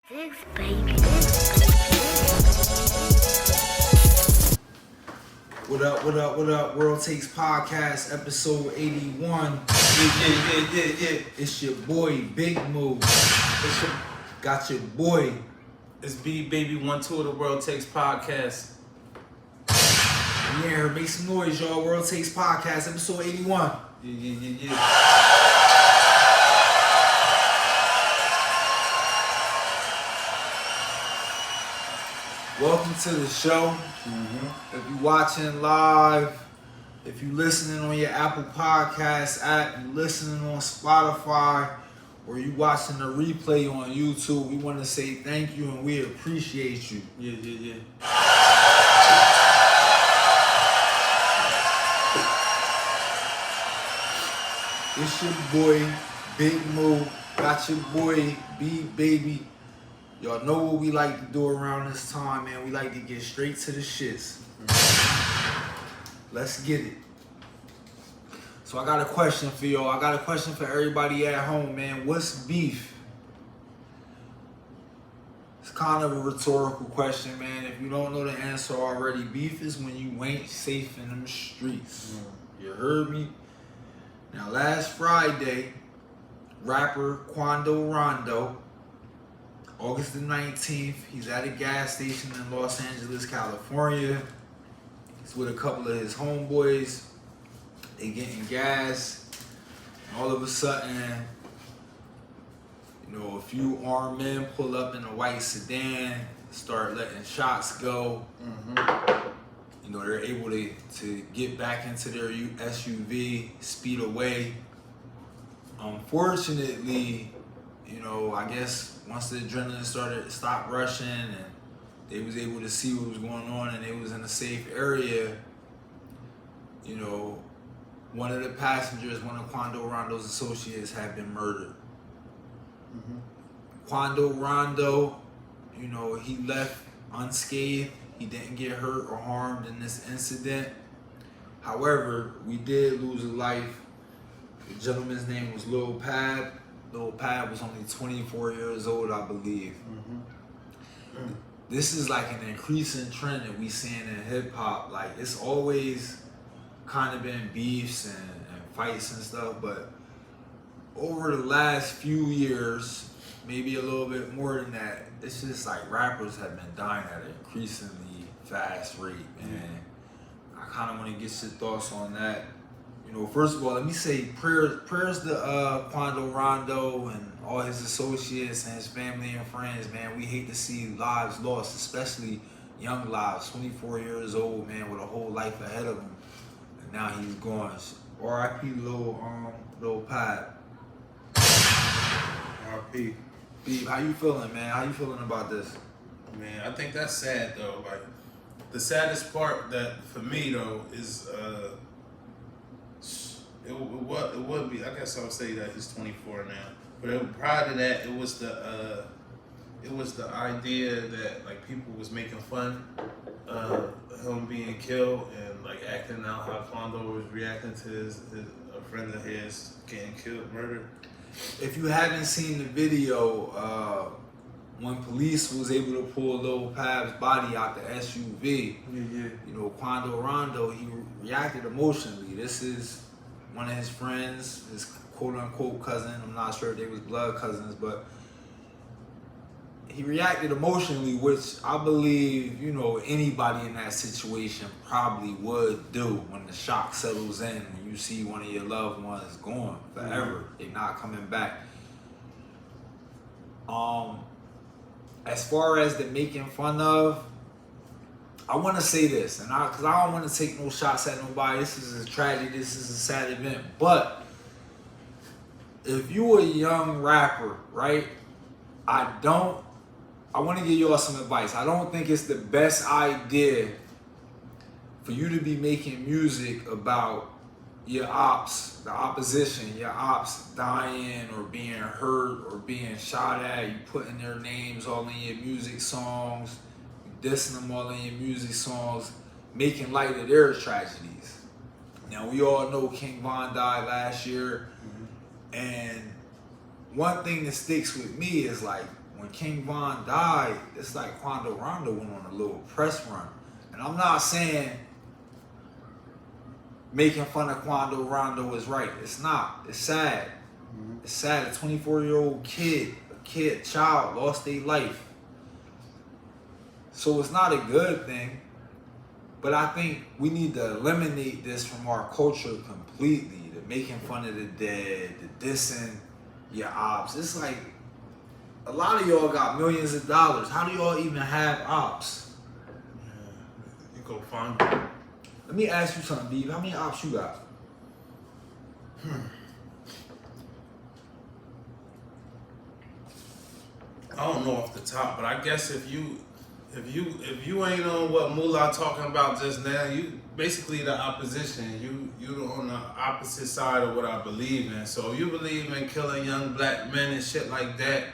Six, baby. What up? World Takes Podcast, episode 81. Yeah. It's your boy, Big Move. Got your boy. It's B Baby 1-2 of the World Takes Podcast. Yeah, make some noise, y'all. World Takes Podcast, episode 81. Yeah. Welcome to the show. If you watching live, if you listening on your Apple Podcasts app, you listening on Spotify, or you watching the replay on YouTube, we want to say thank you and we appreciate you. Yeah. It's your boy, Big Move. Got your boy, B Baby. Y'all know what we like to do around this time, man. We like to get straight to the shits. Let's get it. So I got a question for y'all. I got a question for everybody at home, man. What's beef? It's kind of a rhetorical question, man. If you don't know the answer already, beef is when you ain't safe in them streets. You heard me? Now, last Friday, rapper Quando Rondo, August the 19th, he's at a gas station in Los Angeles, California. He's with a couple of his homeboys. They getting gas. And all of a sudden, a few armed men pull up in a white sedan, start letting shots go. They're able to get back into their SUV, speed away. Unfortunately, I guess once the adrenaline stopped rushing and they was able to see what was going on and they was in a safe area, one of the passengers, one of Quando Rondo's associates, had been murdered. Quando Rondo, he left unscathed. He didn't get hurt or harmed in this incident. However, we did lose a life. The gentleman's name was Lil Pab. Lil Pab was only 24 years old, I believe. This is like an increasing trend that we seeing in hip hop. Like, it's always kind of been beefs and fights and stuff, but over the last few years, maybe a little bit more than that, it's just like rappers have been dying at an increasingly fast rate, and I kind of want to get your thoughts on that. First of all, let me say prayers to Quando Rondo and all his associates and his family and friends, man. We hate to see lives lost, especially young lives, 24 years old, man, with a whole life ahead of him. And now he's gone. R.I.P. Lil Pab. R.I.P. Beef, how you feeling, man? How you feeling about this? Man, I think that's sad though. Like, the saddest part that for me though is it would be, I guess I would say that he's 24 now. But prior to that, it was the idea that like people was making fun of him being killed and like acting out how Quando was reacting to a friend of his getting killed, murdered. If you haven't seen the video, when police was able to pull Lil Pab's body out the SUV, Quando Rondo, he reacted emotionally. This is one of his friends, his quote-unquote cousin. I'm not sure if they was blood cousins, but he reacted emotionally, which I believe, anybody in that situation probably would do when the shock settles in and you see one of your loved ones gone forever. They're not coming back. As far as the making fun of, I want to say this, because I don't want to take no shots at nobody. This is a tragedy. This is a sad event. But if you a young rapper, right, I want to give y'all some advice. I don't think it's the best idea for you to be making music about your ops, the opposition, your ops dying or being hurt or being shot at. You putting their names all in your music songs, you dissing them all in your music songs, making light of their tragedies. Now, we all know King Von died last year, and one thing that sticks with me is like, when King Von died, it's like Quando Rondo went on a little press run. And I'm not saying making fun of Quando Rondo is right. It's not. It's sad. It's sad. A 24-year-old child lost their life. So it's not a good thing. But I think we need to eliminate this from our culture completely. The making fun of the dead, the dissing your ops. It's like, a lot of y'all got millions of dollars. How do y'all even have ops? You go find them. Let me ask you something, Dave. How many ops you got? I don't know off the top, but I guess if you ain't on what Moolah talking about just now, you basically the opposition. You on the opposite side of what I believe in. So if you believe in killing young black men and shit like that,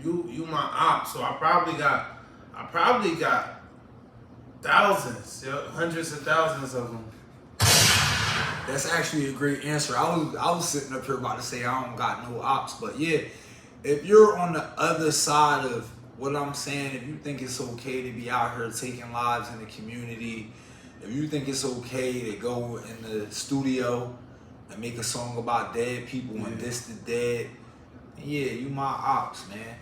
you my op. So I probably got thousands, hundreds of thousands of them. That's actually a great answer. I was sitting up here about to say I don't got no ops, but yeah, if you're on the other side of what I'm saying, if you think it's okay to be out here taking lives in the community, if you think it's okay to go in the studio and make a song about dead people and diss the dead, yeah, you my ops, man.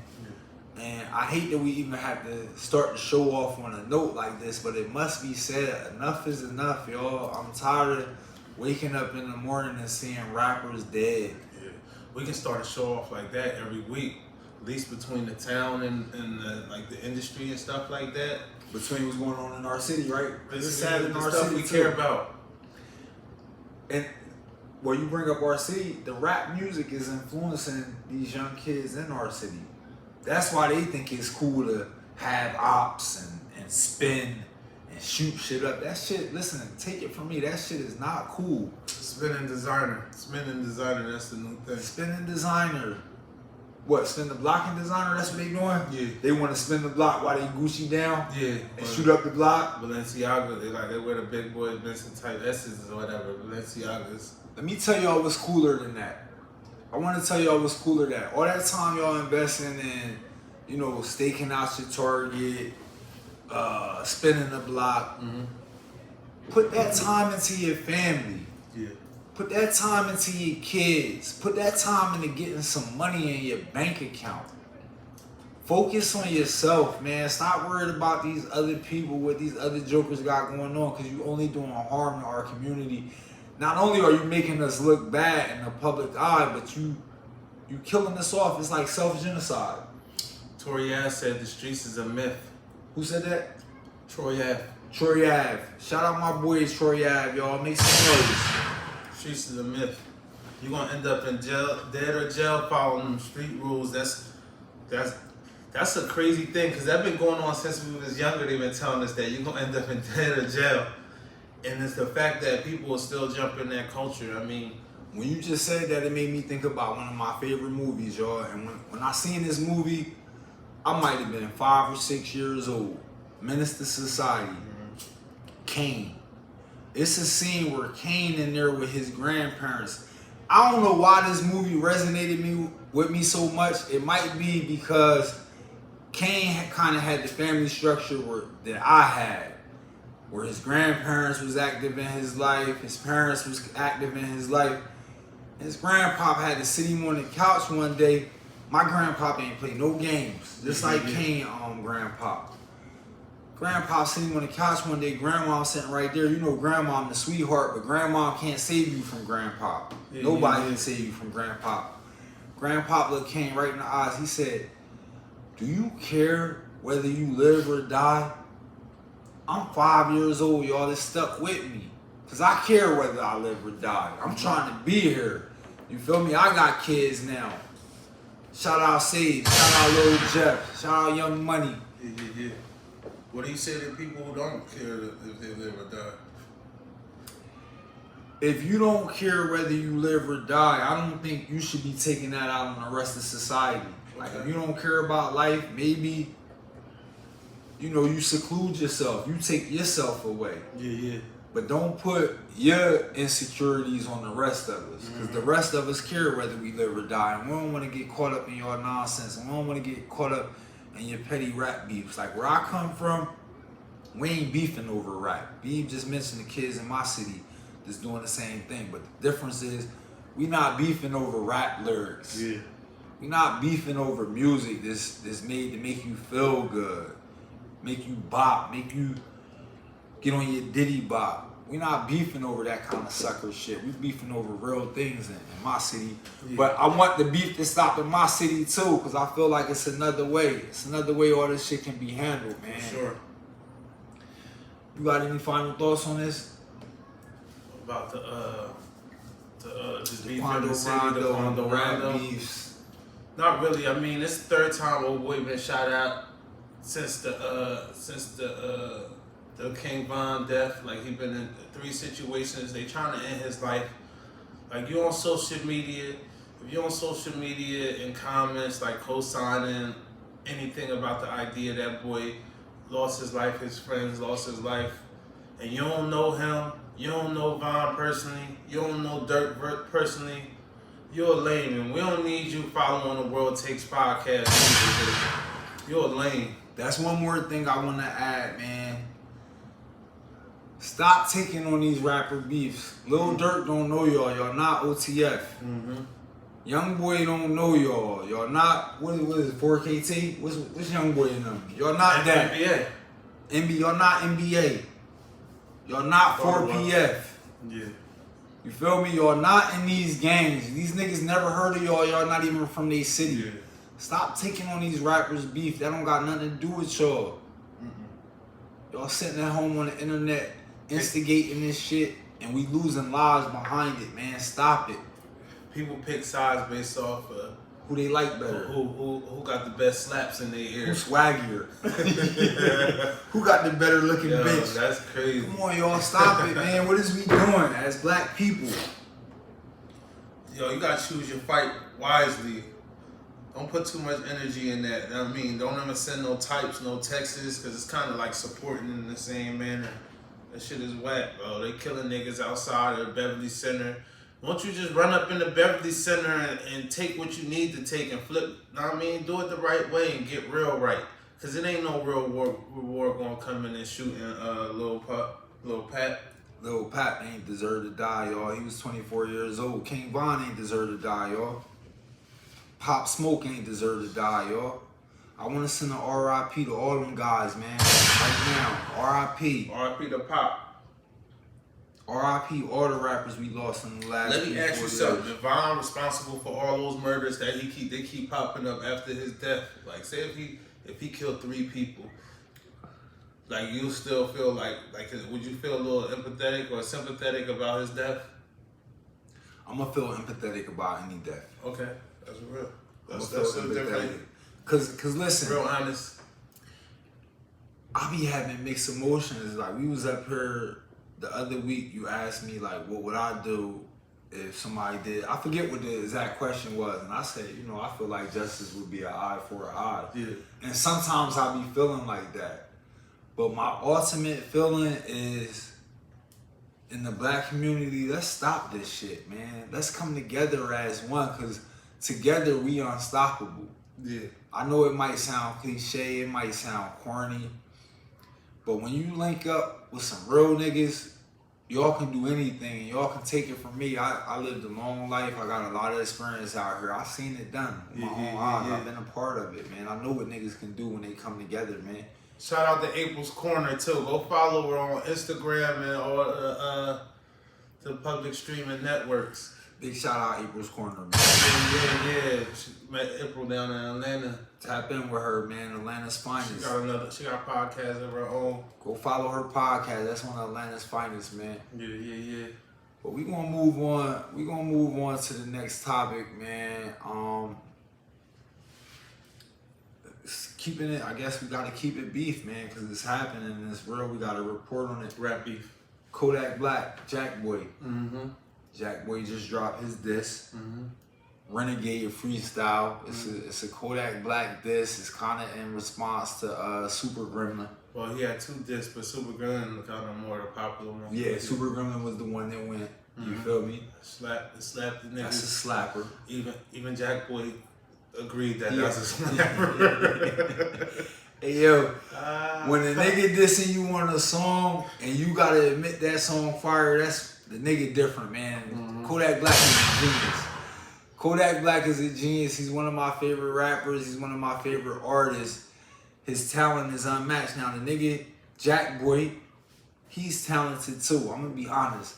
And I hate that we even have to start the show off on a note like this, but it must be said, enough is enough, y'all. I'm tired of waking up in the morning and seeing rappers dead. Yeah. We can start a show off like that every week, at least between the town and the industry and stuff like that. Between what's going on in our city, right? This is sad in our city we care about. And when you bring up our city, the rap music is influencing these young kids in our city. That's why they think it's cool to have ops and spin and shoot shit up. That shit, listen, take it from me, that shit is not cool. Spinning designer, that's the new thing. Spinning designer. What, spin the block and designer, that's what they doing? Yeah. They want to spin the block while they Gucci down? Yeah. And shoot up the block? Balenciaga, they wear the big boy Vincent type S's or whatever, Balenciagas. Let me tell y'all what's cooler than that. I want to tell y'all what's cooler than that. All that time y'all investing in, staking out your target, spinning the block. Mm-hmm. Put that time into your family. Yeah. Put that time into your kids. Put that time into getting some money in your bank account. Focus on yourself, man. Stop worried about these other people, what these other jokers got going on, because you only doing harm to our community. Not only are you making us look bad in the public eye, but you killing us off. It's like self-genocide. Troy Ave said the streets is a myth. Who said that? Troy Ave. Troy Ave. Shout out my boys, Troy Ave, y'all. Make some noise. Streets is a myth. You're gonna end up in jail, dead or jail, following them street rules. That's a crazy thing, because that's been going on since we was younger. They've been telling us that you're gonna end up in dead or jail. And it's the fact that people will still jump in that culture. I mean, when you just said that, it made me think about one of my favorite movies, y'all. And when I seen this movie, I might have been 5 or 6 years old. Menace to Society. Kane. It's a scene where Kane in there with his grandparents. I don't know why this movie resonated with me so much. It might be because Kane kind of had the family structure that I had, where his grandparents was active in his life, his parents was active in his life. His grandpop had to sit him on the couch one day. My grandpop ain't play no games, just like Kane grandpop. Grandpa sitting on the couch one day, grandma sitting right there. You know grandma the sweetheart, but grandma can't save you from grandpa. Nobody can save you from grandpa. Grandpa looked Kane right in the eyes. He said, "Do you care whether you live or die?" I'm 5 years old, y'all. It stuck with me. Because I care whether I live or die. I'm trying to be here. You feel me? I got kids now. Shout out Sage. Shout out Lil Jeff. Shout out Young Money. Yeah. What do you say to people who don't care if they live or die? If you don't care whether you live or die, I don't think you should be taking that out on the rest of society. Like, if you don't care about life, maybe, you seclude yourself. You take yourself away. Yeah. But don't put your insecurities on the rest of us. Because the rest of us care whether we live or die. And we don't want to get caught up in your nonsense. And we don't want to get caught up in your petty rap beefs. Like where I come from, we ain't beefing over rap. Beef just mentioned the kids in my city that's doing the same thing. But the difference is we not beefing over rap lyrics. Yeah. We not beefing over music that's made to make you feel good. Make you bop. Make you get on your Diddy bop. We not beefing over that kind of sucker shit. We beefing over real things in my city. Yeah. But I want the beef to stop in my city too, because I feel like it's another way. It's another way all this shit can be handled, man. For sure. You got any final thoughts on this? About the beef in Quando the city, the Rondo, Quando rap Rondo. beefs. Not really. I mean, it's the third time old boy been shot out since the King Von death. Like he been in 3 situations. They trying to end his life. Like you on social media, if you're on social media in comments like co-signing anything about the idea that boy lost his life, his friends lost his life, and you don't know him, you don't know Von personally, you don't know Dirk personally, you're a lame, and we don't need you following the World Takes podcast. You're a lame. That's one more thing I want to add, man. Stop taking on these rapper beefs. Lil Durk don't know y'all. Y'all not OTF. Young Boy don't know y'all. Y'all not, what is it, 4KT? What's Young Boy in them? Y'all not that. Y'all not NBA. Y'all not 4PF. Yeah. You feel me? Y'all not in these gangs. These niggas never heard of y'all. Y'all not even from their city. Yeah. Stop taking on these rappers' beef. That don't got nothing to do with y'all. Y'all sitting at home on the internet instigating this shit, and we losing lives behind it, man. Stop it. People pick sides based off of who they like better. Who got the best slaps in their ear. Who swaggier. Who got the better looking bitch. That's crazy. Come on, y'all, stop it, man. What is we doing as black people? Yo, you gotta choose your fight wisely. Don't put too much energy in that. I mean, don't ever send no types, no texts, because it's kind of like supporting in the same manner. That shit is whack, bro. They killing niggas outside of Beverly Center. Won't you just run up in the Beverly Center and take what you need to take and flip? Know what I mean? Do it the right way and get real right. Because it ain't no real reward going to come in and shooting Lil Pat. Lil Pat ain't deserve to die, y'all. He was 24 years old. King Von ain't deserve to die, y'all. Pop Smoke ain't deserve to die, y'all. I want to send an RIP to all them guys, man. Right now. RIP. RIP to Pop. RIP all the rappers we lost in the last. Let me ask you something. Is Von responsible for all those murders that they keep popping up after his death? Like, say if he killed 3 people, like you still feel like would you feel a little empathetic or sympathetic about his death? I'm gonna feel empathetic about any death. Okay, that's real. That's so different. Cause listen, real honest. I be having mixed emotions. Like we was up here the other week. You asked me like, what would I do if somebody did? I forget what the exact question was, and I said, I feel like justice would be an eye for an eye. Yeah. And sometimes I be feeling like that, but my ultimate feeling is, in the black community, let's stop this shit, man. Let's come together as one, cause together we unstoppable. Yeah. I know it might sound cliche, it might sound corny, but when you link up with some real niggas, y'all can do anything. Y'all can take it from me. I lived a long life. I got a lot of experience out here. I've seen it done with my own eyes. I've been a part of it, man. I know what niggas can do when they come together, man. Shout out to April's Corner, too. Go follow her on Instagram and all the public streaming networks. Big shout out April's Corner, man. Yeah. She met April down in Atlanta. Tap in with her, man. Atlanta's finest. She got a podcast of her own. Go follow her podcast. That's one of Atlanta's finest, man. Yeah. But we gonna move on. We gonna move on to the next topic, man. Keeping it. I guess we gotta keep it beef, man, because it's happening in this world. We gotta report on it. Rap beef. Kodak Black, Jack Boy. Mm-hmm. Jack Boy just dropped his diss. Mm-hmm. Renegade Freestyle. It's a Kodak Black diss. It's kind of in response to Super Gremlin. Well, he had 2 discs, but Super Gremlin kind of more the popular one. Yeah, Super Gremlin was the one that went. You feel me? It slapped the niggas. That's a slapper. Even Jack Boy agreed that that's a slapper. Hey yo, when a nigga dissing you on a song and you gotta admit that song fire, that's the nigga different, man. Kodak Black is a genius. Kodak Black is a genius. He's one of my favorite rappers. He's one of my favorite artists. His talent is unmatched. Now the nigga Jack Boy, he's talented too. I'm gonna be honest.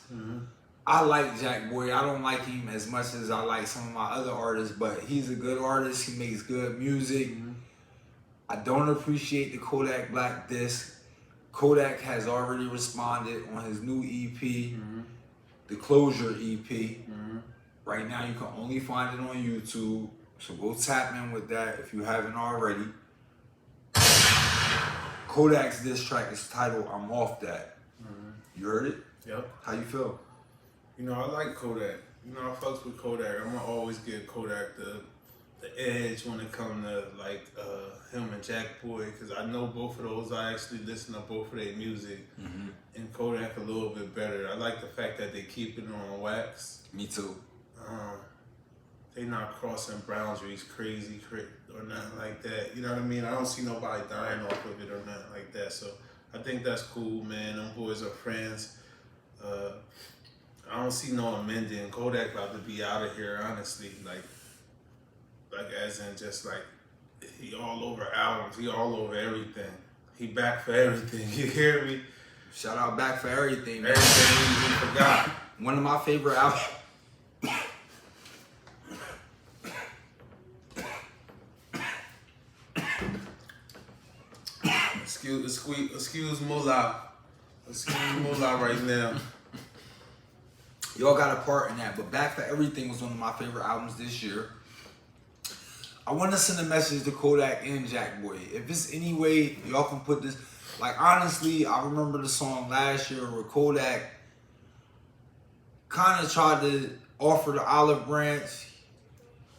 I like Jack Boy. I don't like him as much as I like some of my other artists, but he's a good artist. He makes good music. I don't appreciate the Kodak Black disc. Kodak has already responded on his new EP, the Closure EP. Right now you can only find it on YouTube, so go tap in with that if you haven't already. Kodak's diss track is titled "I'm Off That." You heard it? Yep. How you feel? You know, I like Kodak. You know, I fucks with Kodak. I'm gonna always give Kodak the edge when it comes to like him and Jack Boy, because I know both of those. I actually listen to both of their music, and Kodak a little bit better. I like the fact that they keep it on wax. Me too. They not crossing boundaries crazy or nothing like that. You know what I mean? I don't see nobody dying off of it or nothing like that. So I think that's cool, man. Them boys are friends. I don't see no amending. Kodak about to be out of here, honestly. Like as in just like he all over albums. He all over everything. He back for everything. You hear me? Shout out Back for Everything, man. Everything he forgot. One of my favorite albums. Excuse Moolah. Excuse Moolah right now. Y'all got a part in that, but Back for Everything was one of my favorite albums this year. I want to send a message to Kodak and Jack Boy. If it's any way y'all can put this, like honestly, I remember the song last year where Kodak kind of tried to offer the olive branch.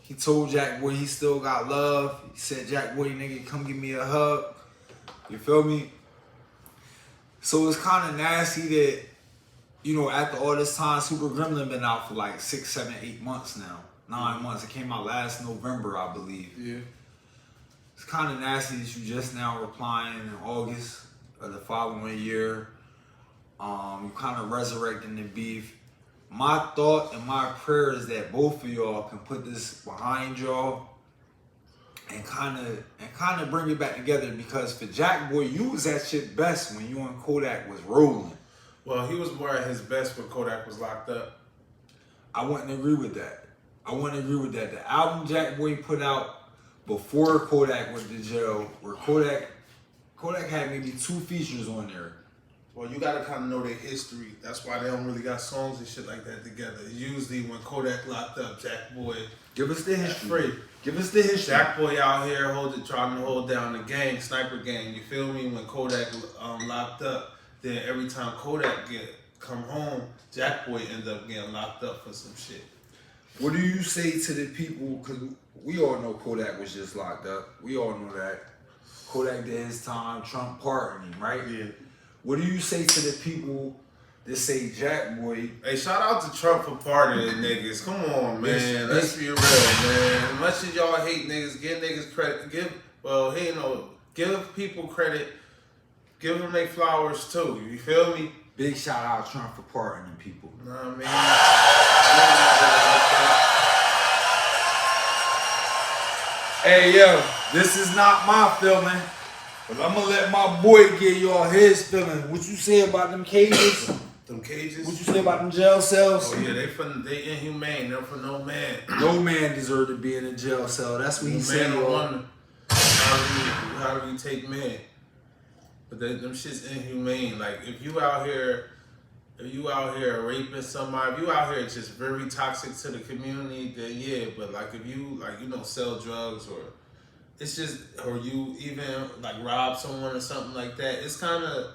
He told Jack Boy he still got love. He said, Jack Boy, nigga, come give me a hug. You feel me? So it's kind of nasty that, you know, after all this time, Super Gremlin been out for like 6, 7, 8 months now. 9 months. It came out last November, I believe. Yeah. It's kind of nasty that you just now replying in August of the following year. You kind of resurrecting the beef. My thought and my prayer is that both of y'all can put this behind y'all and kind of bring it back together, because for Jack Boy, you was at shit best when you and Kodak was rolling. Well, he was more at his best when Kodak was locked up. I wouldn't agree with that. The album Jack Boy put out before Kodak went to jail, where Kodak had maybe 2 features on there. Well, you gotta kind of know their history. That's why they don't really got songs and shit like that together. Usually when Kodak locked up, Jack Boy Give us the history. free. Give us the history. Jack Boy out here trying to hold down the gang, sniper gang. You feel me? When Kodak locked up, then every time Kodak come home, Jack Boy end up getting locked up for some shit. What do you say to the people? Because we all know Kodak was just locked up. We all know that. Kodak did his time. Trump pardoned him, right? Yeah. What do you say to the people that say Jack Boy? Hey, shout out to Trump for pardoning niggas. Come on, man. Let's be real, man. As much as y'all hate niggas, give niggas credit. Give people credit. Give them their flowers too. You feel me? Big shout out Trump for pardoning people. Know what I mean? Hey yo, this is not my feeling, but I'm gonna let my boy get y'all his feeling. What you say about them cages? Them cages? What you say about them jail cells? Oh yeah, they inhumane. They're for no man. No man deserves to be in a jail cell. That's what he said, Man or y'all. woman. How do we take men? But them shit's inhumane. Like if you out here raping somebody, if you out here just very toxic to the community, then yeah. But like if you sell drugs, or it's just, or you even like rob someone or something like that, it's kind of,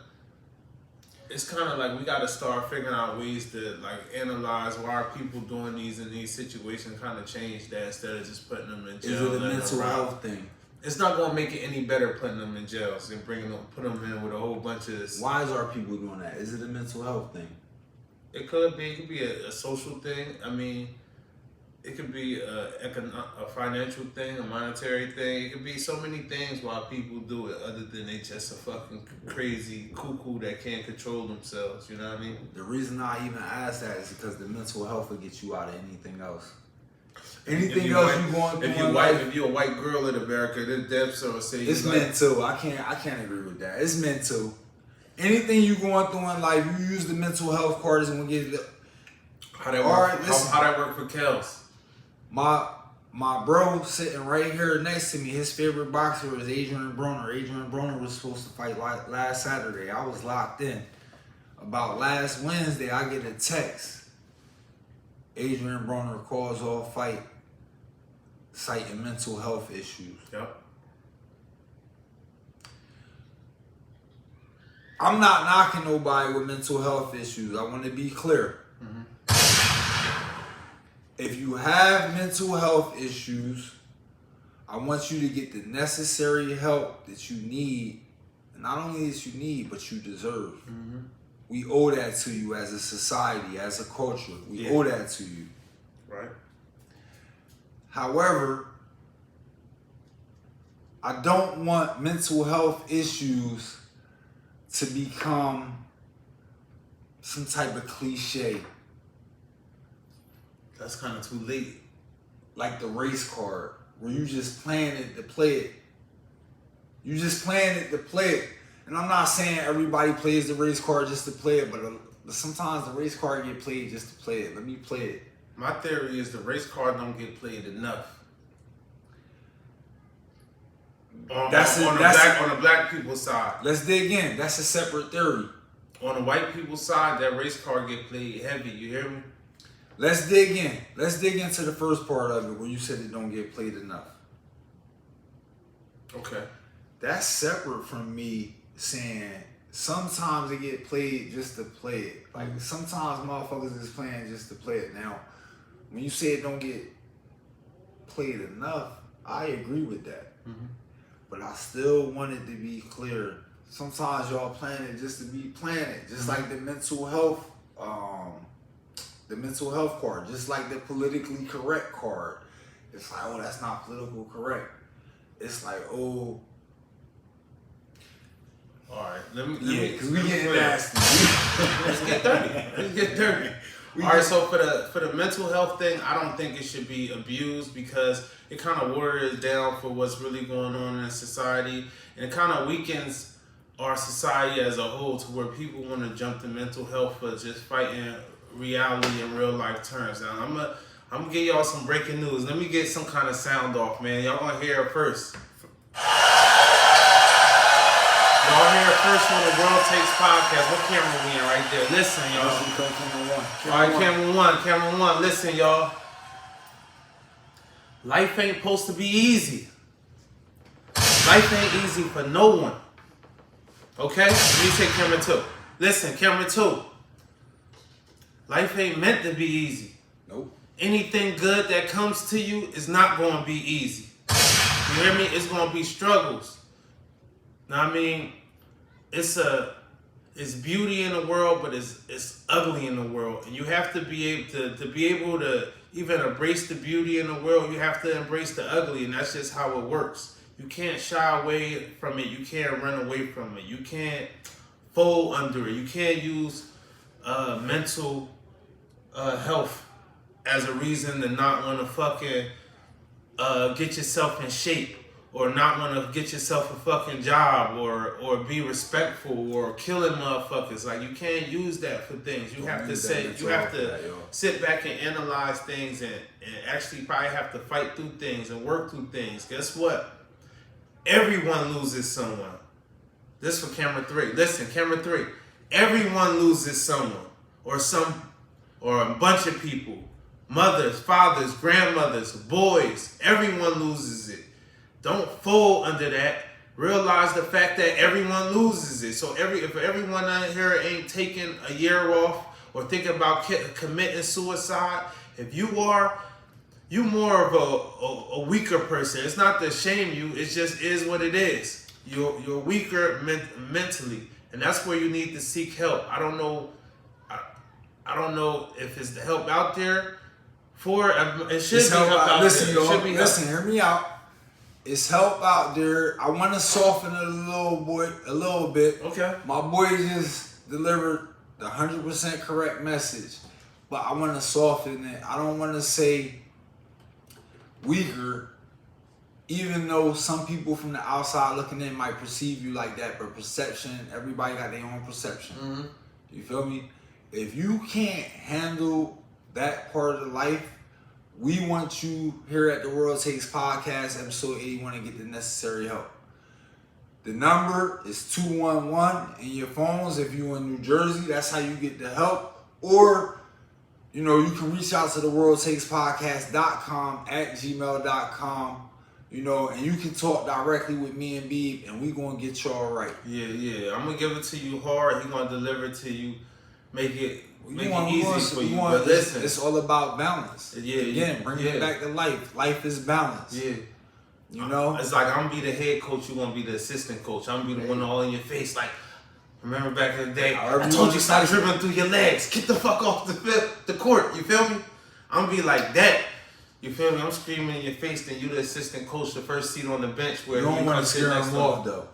it's kind of like we got to start figuring out ways to like analyze why are people doing these in these situations. Kind of change that instead of just putting them in jail. Is it a mental health thing? It's not gonna make it any better putting them in jails and put them in with a whole bunch of. Why is our people doing that? Is it a mental health thing? It could be. It could be a social thing. I mean, it could be a financial thing, a monetary thing. It could be so many things why people do it, other than they just a fucking crazy cuckoo that can't control themselves. You know what I mean? The reason I even ask that is because the mental health will get you out of anything else. Anything else you going through? If you're a white girl in America, the depths or say it's mental. I can't agree with that. It's mental. Anything you going through in life, you use the mental health card and we'll get it. How that work for Kels? My bro sitting right here next to me, his favorite boxer is Adrian Broner. Adrian Broner was supposed to fight last Saturday. I was locked in. About last Wednesday, I get a text. Adrian Broner calls off fight, citing mental health issues. Yep. I'm not knocking nobody with mental health issues. I want to be clear. Mm-hmm. If you have mental health issues, I want you to get the necessary help that you need. And not only that you need, but you deserve. Mm-hmm. We owe that to you as a society, as a culture. We owe that to you. Right. However, I don't want mental health issues to become some type of cliche. That's kind of too late. Like the race card, where you just playing it to play it. You just playing it to play it. And I'm not saying everybody plays the race card just to play it, but sometimes the race card get played just to play it. Let me play it. My theory is the race card don't get played enough. On the black people's side. Let's dig in. That's a separate theory. On the white people's side, that race card get played heavy. You hear me? Let's dig in. Let's dig into the first part of it where you said it don't get played enough. Okay. That's separate from me saying sometimes it get played just to play it. Like sometimes motherfuckers is playing just to play it. Now, when you say it don't get played enough, I agree with that. Mm-hmm. But I still want it to be clear. Sometimes y'all playing it just to be playing it. Just like the mental health card. Just like the politically correct card. It's like, oh, that's not political correct. It's like, oh. All right, because we get nasty. Let's get dirty. All right, so for the mental health thing, I don't think it should be abused because it kind of waters down for what's really going on in society, and it kind of weakens our society as a whole to where people want to jump to mental health for just fighting reality in real life terms. Now I'm gonna give y'all some breaking news. Let me get some kind of sound off, man. Y'all gonna hear it first. Y'all hear it first on the World Takes Podcast. What camera we in right there? Listen, y'all. All right, camera one. Listen, y'all. Life ain't supposed to be easy. Life ain't easy for no one. Okay? Let me say camera two. Listen, camera two. Life ain't meant to be easy. Nope. Anything good that comes to you is not going to be easy. You hear me? It's going to be struggles. Now, I mean, it's beauty in the world, but it's ugly in the world, and you have to be able to be able to even embrace the beauty in the world. You have to embrace the ugly, and that's just how it works. You can't shy away from it. You can't run away from it. You can't fold under it. You can't use mental health as a reason to not want to fucking get yourself in shape. Or not want to get yourself a fucking job, or be respectful, or killing motherfuckers. Like, you can't use that for things. You have to sit back and analyze things, and actually probably have to fight through things and work through things. Guess what? Everyone loses someone. This for camera three. Listen, camera three. Everyone loses someone, or a bunch of people. Mothers, fathers, grandmothers, boys. Everyone loses it. Don't fold under that. realize the fact that everyone loses it. So if everyone out here ain't taking a year off or thinking about committing suicide, if you are, you more of a weaker person. It's not to shame you. It just is what it is. You're weaker mentally, and that's where you need to seek help. I don't know. I don't know if it's the help out there for it. Should be help out listen, there. Y'all, listen, hear me out. It's help out there. I want to soften it a little bit. Okay. My boy just delivered the 100% correct message, but I want to soften it. I don't want to say weaker, even though some people from the outside looking in might perceive you like that, but perception, everybody got their own perception. Mm-hmm. You feel me? If you can't handle that part of the life, we want you here at the World Takes Podcast, episode 81, to get the necessary help. The number is 211 in your phones. If you're in New Jersey, that's how you get the help. Or, you know, you can reach out to the worldtakespodcast.com @gmail.com, you know, and you can talk directly with me and Beeb, and we going to get y'all right. Yeah. I'm going to give it to you hard. He going to deliver it to you. Make it easy for you. But listen, it's all about balance. Yeah. Again, bring it back to life. Life is balance. Yeah. You know? It's like I'm going to be the head coach. You're going to be the assistant coach. I'm going to be the one all in your face. Like, remember back in the day, I told you stop dribbling through your legs. Get the fuck off the court. You feel me? I'm going to be like that. You feel me? I'm screaming in your face, then you the assistant coach, the first seat on the bench where you don't want to scare them off, though.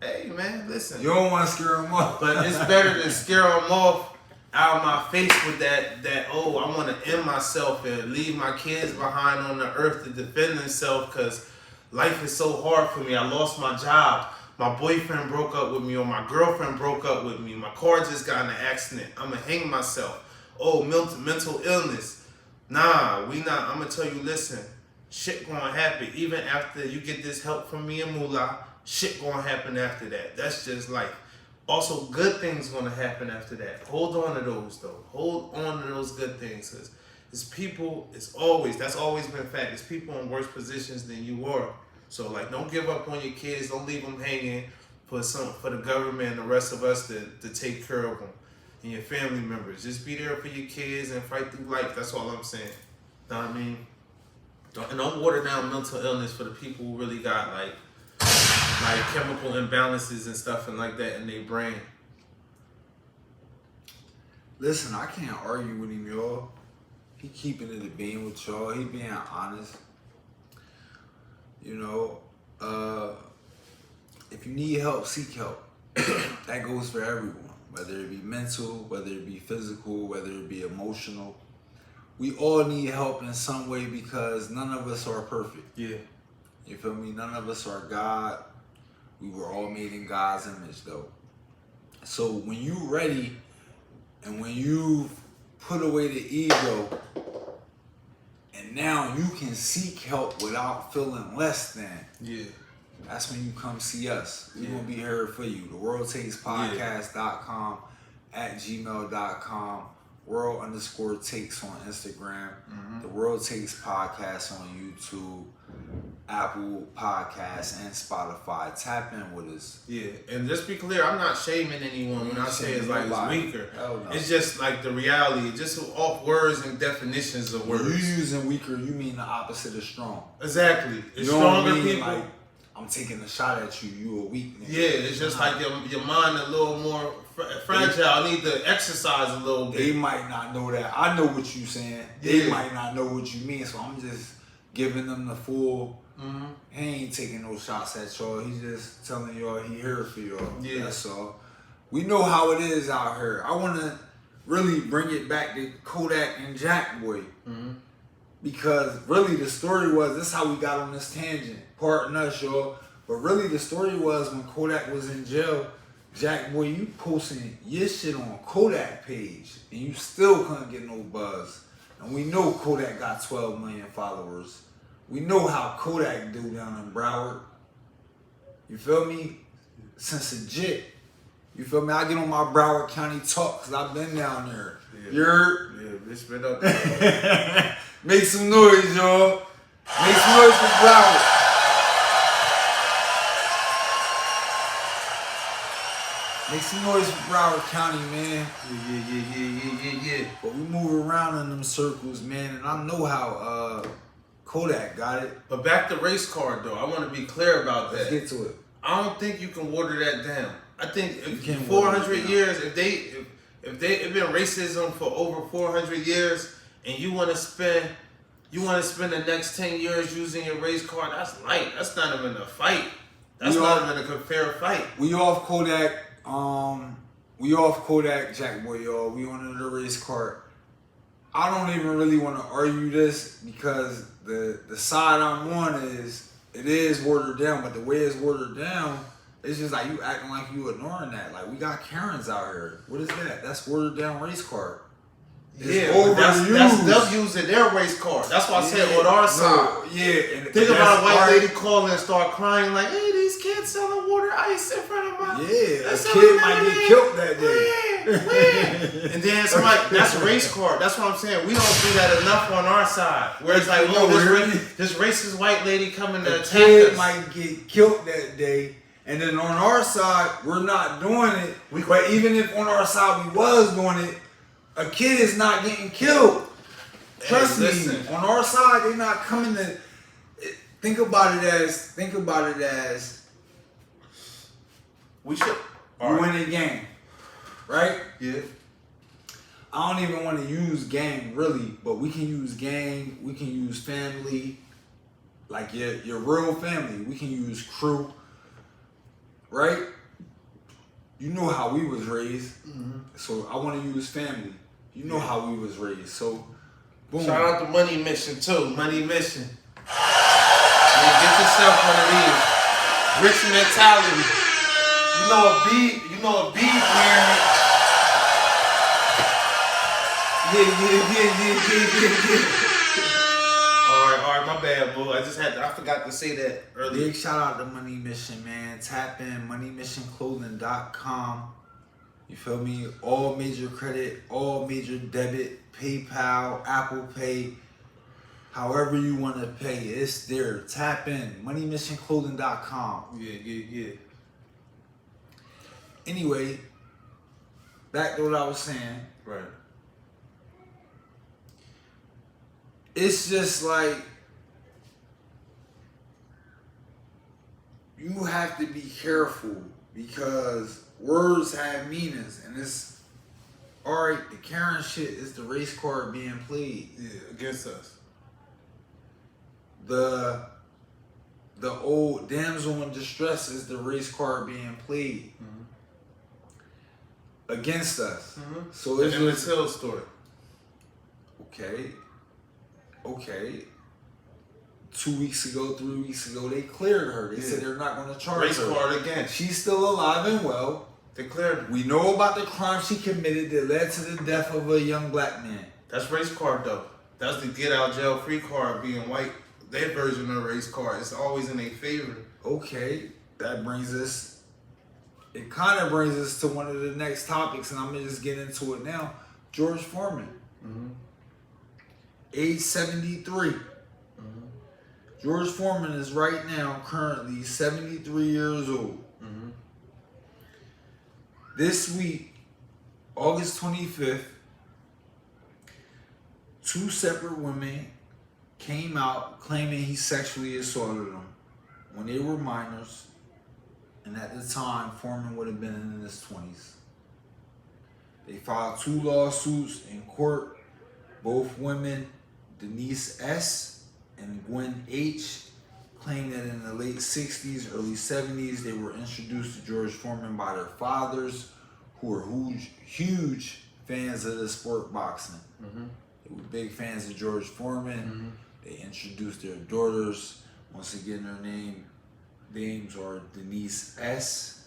Hey, man, listen. You don't want to scare them off. But it's better than scare them off out of my face with that oh, I want to end myself and leave my kids behind on the earth to defend themselves because life is so hard for me. I lost my job. My boyfriend broke up with me, or my girlfriend broke up with me. My car just got in an accident. I'm going to hang myself. Oh, mental illness. Nah, we not. I'm going to tell you, listen, shit going to happen. Even after you get this help from me and Moolah, shit going to happen after that. That's just life. Also, good things going to happen after that. Hold on to those, though. Hold on to those good things. Because it's people, that's always been a fact. It's people in worse positions than you are. So, like, don't give up on your kids. Don't leave them hanging for the government and the rest of us to take care of them and your family members. Just be there for your kids and fight through life. That's all I'm saying. Know what I mean? Don't water down mental illness for the people who really got, like chemical imbalances and stuff and like that in their brain. Listen, I can't argue with him, y'all. He keeping it a being with y'all. He being honest. You know, if you need help, seek help. That goes for everyone, whether it be mental, whether it be physical, whether it be emotional. We all need help in some way because none of us are perfect. Yeah. You feel me? None of us are God. We were all made in God's image, though. So when you ready and when you put away the ego and now you can seek help without feeling less than, yeah, that's when you come see us. We're going to be here for you. The worldtakespodcast.com @gmail.com. World_takes on Instagram. The World Takes Podcast on YouTube, Apple Podcasts, and Spotify. Tap in with us. Yeah, and just be clear, I'm not shaming anyone when I say it's like it's weaker. No. It's just like the reality, just off words and definitions of words. When you using weaker, you mean the opposite of strong. Exactly. It's you know stronger what I mean? people. Like, I'm taking a shot at you. You a weak nigga. Yeah, it's just like your mind a little more fragile. I need to exercise a little bit. They might not know that. I know what you saying. They might not know what you mean. So I'm just giving them the full. He ain't taking no shots at y'all. He's just telling y'all he here for y'all. Yeah. That's all. We know how it is out here. I want to really bring it back to Kodak and Jack Boy. Because really the story was, this is how we got on this tangent. Pardon us, y'all. But really the story was when Kodak was in jail, Jack Boy, you posting your shit on Kodak page and you still couldn't get no buzz. And we know Kodak got 12 million followers. We know how Kodak do down in Broward. You feel me? Since a jit. You feel me? I get on my Broward County talk because I've been down there. Yeah, bitch, been up there. Make some noise, y'all. Make some noise for Broward. Make some noise for Broward County, man. Yeah. But we move around in them circles, man, and I know how Kodak got it. But back to race car though, I want to be clear about Let's that. get to it. I don't think you can water that down. I think You if can't 400 water it down. years, if it's been racism for over 400 years, and you want to spend the next 10 years using your race car, that's light. That's not even a fight. That's not even a fair fight. We off Kodak. We off Kodak, Jack Boy, y'all. We on the race cart. I don't even really want to argue this because the side I'm on it is watered down, but the way it's watered down, it's just like you acting like you ignoring that. Like we got Karens out here. What is that? That's watered down race cart. But that's them using their race car. That's why I said on our side. And Think about a white lady calling and start crying like, "Hey, these kids selling water ice in front of my a kid might get killed that day." And then somebody, that's a race car. That's what I'm saying. We don't do that enough on our side. Where it's like, this racist white lady coming to attack us. Might get killed that day. And then on our side, we're not doing it. But even if on our side we was doing it, a kid is not getting killed. Trust me. On our side, they're not coming to. Think about it as we should. You win a game, right? Yeah. I don't even want to use gang really, but we can use gang. We can use family, like your real family. We can use crew, right? You know how we was raised, so I want to use family. You know how we was raised, so boom. Shout out to Money Mission too. Money Mission. Yeah, get yourself one of these. Rich mentality. You know a bead wearing it. Yeah. All right, my bad, boo. I forgot to say that earlier. Big shout out to Money Mission, man. Tap in moneymissionclothing.com. You feel me? All major credit, all major debit, PayPal, Apple Pay, however you want to pay, it's there. Tap in moneymissionclothing.com. Yeah. Anyway, back to what I was saying. Right. It's just like you have to be careful because words have meanings, and it's alright. The Karen shit is the race card being played. Yeah, against us. The old damsel in distress is the race card being played against us. So the it's Emmett just, Till story. Okay. 2 weeks ago, 3 weeks ago, they cleared her. They said they're not going to charge race her. card again. She's still alive and well. They cleared her. We know about the crime she committed that led to the death of a young black man. That's race card though. That's the get out jail free card being white. Their version of race card. It's always in their favor. Okay, that brings us. It kind of brings us to one of the next topics, and I'm gonna just get into it now. George Foreman, age 73. George Foreman is right now currently 73 years old. This week, August 25th, two separate women came out claiming he sexually assaulted them when they were minors, and at the time, Foreman would have been in his 20s. They filed 2 lawsuits in court. Both women, Denise S. and Gwen H., claimed that in the late 60s, early 70s, they were introduced to George Foreman by their fathers, who were huge fans of the sport boxing. They were big fans of George Foreman. They introduced their daughters. Once again, their names are Denise S.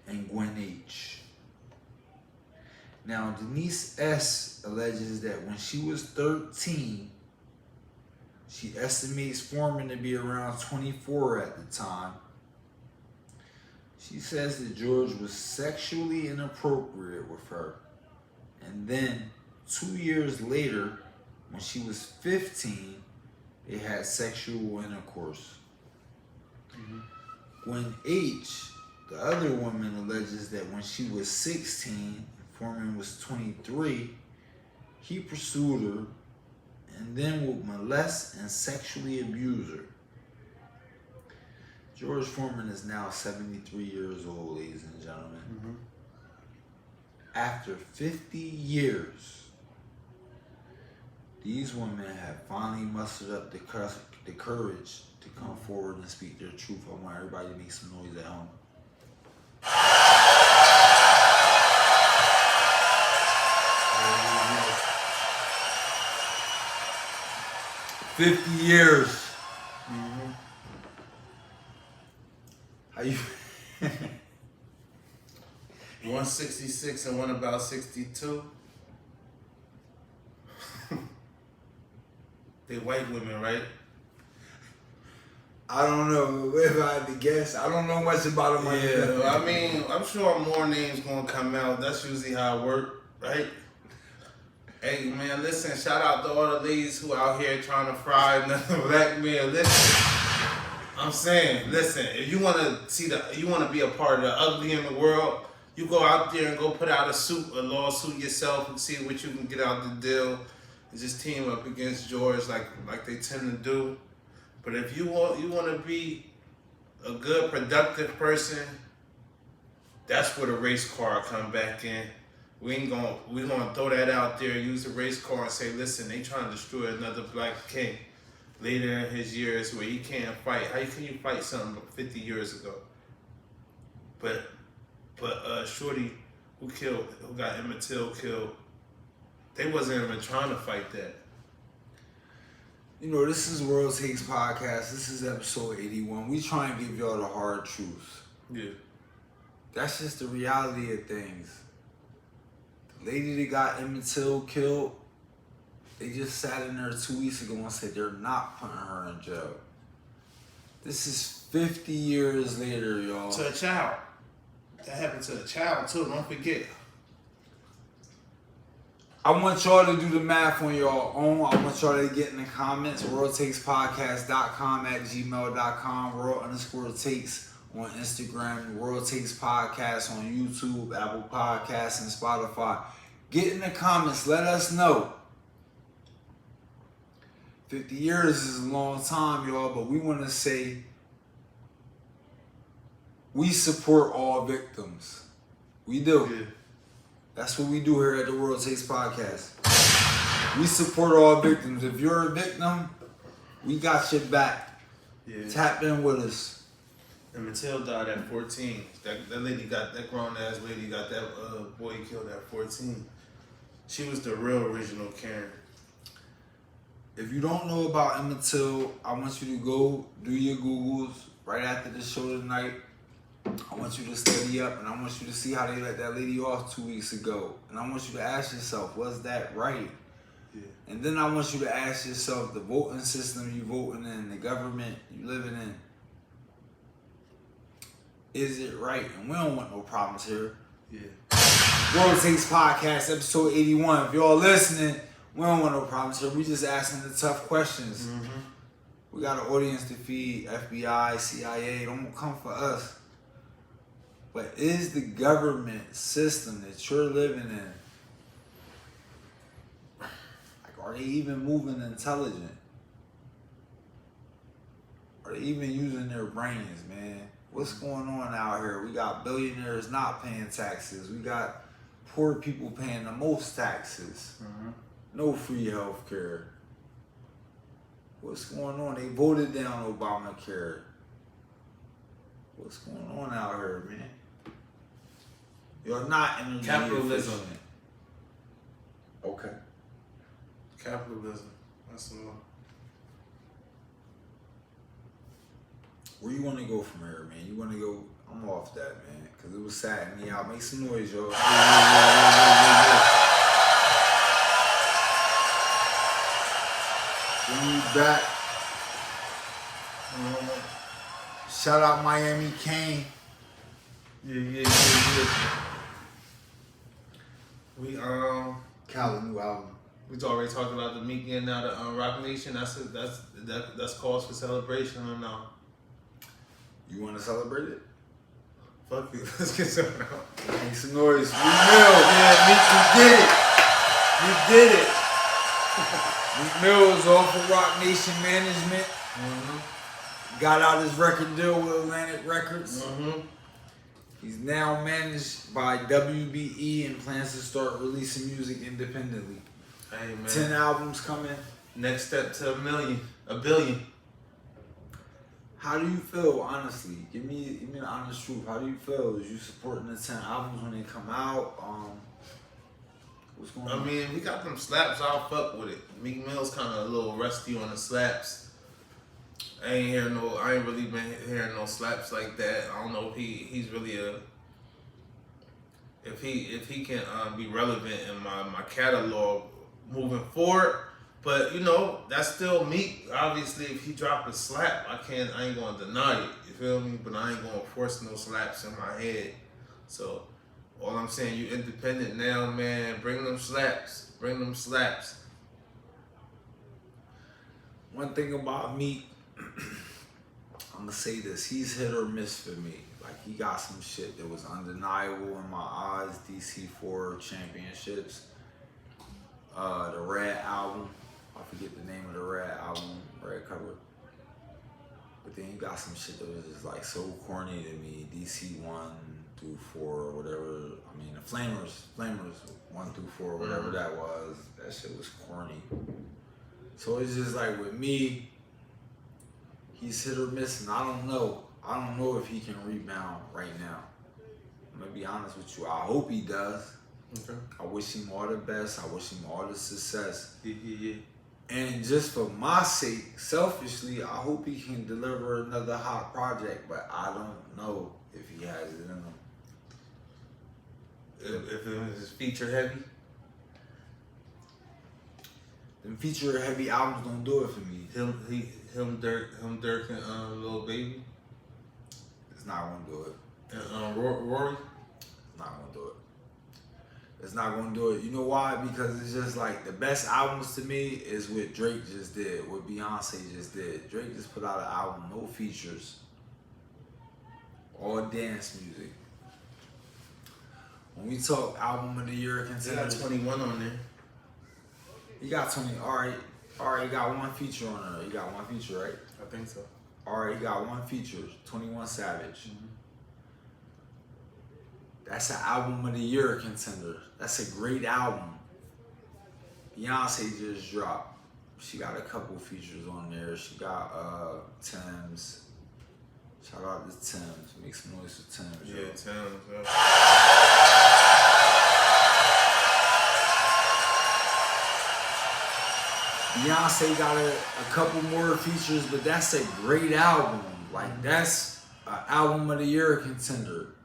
and Gwen H. Now, Denise S. alleges that when she was 13, she estimates Foreman to be around 24 at the time. She says that George was sexually inappropriate with her. And then 2 years later, when she was 15, they had sexual intercourse. Gwen H., The other woman alleges that when she was 16, Foreman was 23, he pursued her and then would molest and sexually abuse her. George Foreman is now 73 years old, ladies and gentlemen. Mm-hmm. After 50 years, these women have finally mustered up the courage to come forward and speak their truth. I want everybody to make some noise at home. 50 years. Mm-hmm. How you? 166 and one about 62. They white women, right? I don't know if I had to guess. I don't know much about them. Yeah, I mean, I'm sure more names gonna come out. That's usually how it work, right? Hey man, listen, shout out to all the ladies who out here trying to fry another black man. Listen, I'm saying, listen, if you wanna you wanna be a part of the ugly in the world, you go out there and go put out a lawsuit yourself and see what you can get out the deal. And just team up against George like they tend to do. But if you want to be a good, productive person, that's where the race car come back in. We gonna throw that out there, use the race car and say, listen, they trying to destroy another black king later in his years where he can't fight. How can you fight something 50 years ago? But Shorty who got Emmett Till killed, they wasn't even trying to fight that. You know, this is World Takes Podcast. This is episode 81. We try and give y'all the hard truth. Yeah. That's just the reality of things. The lady that got Emmett Till killed, they just sat in there 2 weeks ago and said they're not putting her in jail. This is 50 years later, y'all. To a child. That happened to a child too, don't forget. I want y'all to do the math on your own. I want y'all to get in the comments. WorldTakesPodcast.com @gmail.com. World_takes on Instagram. World Takes Podcast on YouTube, Apple Podcasts, and Spotify. Get in the comments. Let us know. 50 years is a long time, y'all, but we want to say we support all victims. We do. Yeah. That's what we do here at the World Takes Podcast. We support all victims. If you're a victim, we got your back. Yeah. Tap in with us. And Matilda died at 14. That grown ass lady got that boy killed at 14. She was the real original Karen. If you don't know about Emmett Till, I want you to go do your Googles right after the show tonight. I want you to study up, and I want you to see how they let that lady off 2 weeks ago. And I want you to ask yourself, was that right? Yeah. And then I want you to ask yourself, the voting system you voting in, the government you living in, is it right? And we don't want no problems here. Yeah. World Takes Podcast, episode 81. If y'all listening, we don't want no problems here. We just asking the tough questions. Mm-hmm. We got an audience to feed, FBI, CIA, don't come for us. But is the government system that you're living in, like, are they even moving intelligent? Are they even using their brains, man? What's going on out here? We got billionaires not paying taxes. We got poor people paying the most taxes. Mm-hmm. No free health care. What's going on? They voted down Obamacare. What's going on out here, man? You're not energy Capitalism. efficient. Okay. Capitalism. That's all. Where you want to go from here, man? You want to go? I'm off that, man, because it was sad me out. Make some noise, y'all. Bring me back. Shout out Miami Kane. Yeah. We Khaled new album. we already talked about the Meek getting out of Rock Nation. That's cause for celebration or no? You want to celebrate it? Fuck it. Let's get some out. Make some noise. Meek Mill. Yeah, Meek, you did it. You did it. Meek Mill is off of Rock Nation Management. Got out his record deal with Atlantic Records. He's now managed by WBE and plans to start releasing music independently. Hey, man. 10 albums coming. Next step to a billion. How do you feel, honestly? Give me the honest truth. How do you feel? Is you supporting the 10 albums when they come out? What's going on? I mean, we got them slaps. I'll fuck with it. Meek Mill's kind of a little rusty on the slaps. I ain't really been hearing no slaps like that. I don't know if he's really if he can be relevant in my catalog moving forward. But you know, that's still Meek. Obviously, if he drop a slap, I ain't gonna deny it. You feel me? But I ain't gonna force no slaps in my head. So all I'm saying, you independent now, man. Bring them slaps. Bring them slaps. One thing about Meek, I'm gonna say this: he's hit or miss for me. Like, he got some shit that was undeniable in my eyes. DC4 championships, the Red album. I forget the name of the Red album, Red cover. But then he got some shit that was just like so corny to me. DC 1 through 4 or whatever. I mean, the Flamers 1 through 4, whatever that was. That shit was corny. So it's just like with me, he's hit or miss, and I don't know. I don't know if he can rebound right now. I'm gonna be honest with you. I hope he does. Okay. I wish him all the best. I wish him all the success. Yeah. And just for my sake, selfishly, I hope he can deliver another hot project, but I don't know if he has it in him. If it was feature heavy? Them feature heavy albums don't do it for me. Him, Dirk, and Lil Baby? It's not gonna do it. And Rory? It's not gonna do it. It's not gonna do it. You know why? Because it's just like the best albums to me is what Drake just did, what Beyonce just did. Drake just put out an album, no features, all dance music. When we talk album of the year They got contenders, 21 on there. he got 20. All right, he got one feature on there. He got one feature, right? I think so. All right, he got one feature, 21 Savage. That's an album of the year contender. That's a great album. Beyonce just dropped. She got a couple features on there. She got Thames. Shout out to Thames. Make some noise for Thames. Yeah, Thames. Beyonce got a couple more features, but that's a great album. Like, that's an album of the year contender.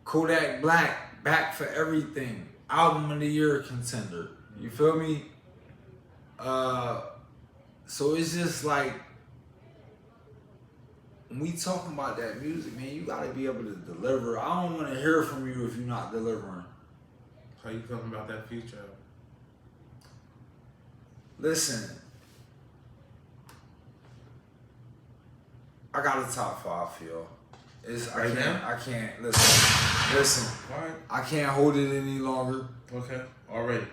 Kodak Black, Back for Everything, album of the year contender. You feel me? So it's just like, when we talking about that music, man, you gotta be able to deliver. I don't want to hear from you if you're not delivering. How you feeling about that feature? Listen, I got a top 5 for y'all. I can't listen. All right. I can't hold it any longer. Okay. Already.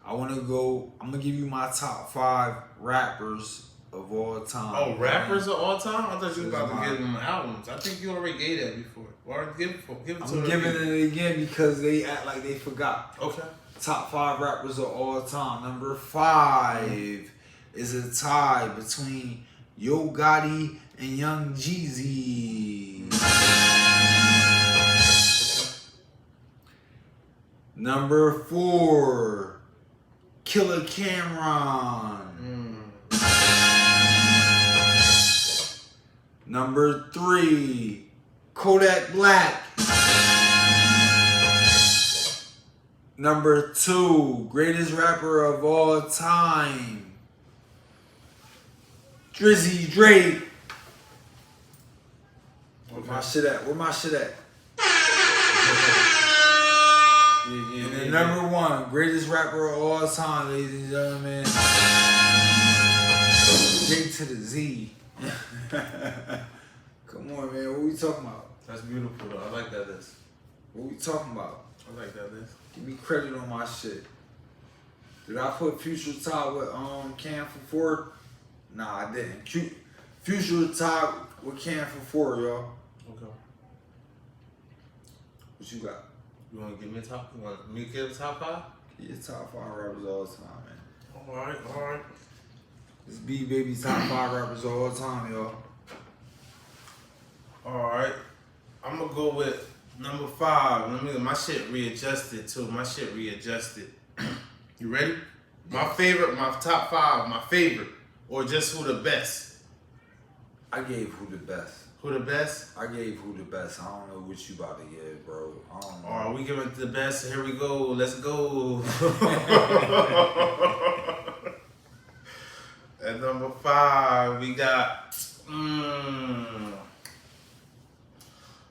I'm gonna give you my top 5 rappers of all time. Oh, rappers of all time? I thought you were about to give them albums. I think you already gave that before. Or give it to them. I'm giving it again because they act like they forgot. Okay. Top 5 rappers of all time. Number 5 is a tie between Yo Gotti and Young Jeezy. Number 4, Killer Cameron. Number 3, Kodak Black. Number 2, greatest rapper of all time, Drizzy Drake. Where my shit at? And then number 1, greatest rapper of all time, ladies and gentlemen, J to the Z. Come on, man. What we talking about? That's beautiful though. I like that list. What we talking about? I like that list. Give me credit on my shit. Did I put Future top with Cam for 4? Nah, I didn't. Future top with Cam for 4, y'all. Okay. What you got? You want to give me a top? You want me to give a top 5? Your top 5 rappers all the time, man. All right. This B Baby top 5 rappers all the time, y'all. All right. I'm gonna go with number 5. My shit readjusted too. You ready? My top 5, my favorite, or just who the best? I gave who the best. Who the best? I gave who the best. I don't know what you about to give, bro. I don't know. All right, we giving it the best. Here we go. Let's go. At number 5, we got.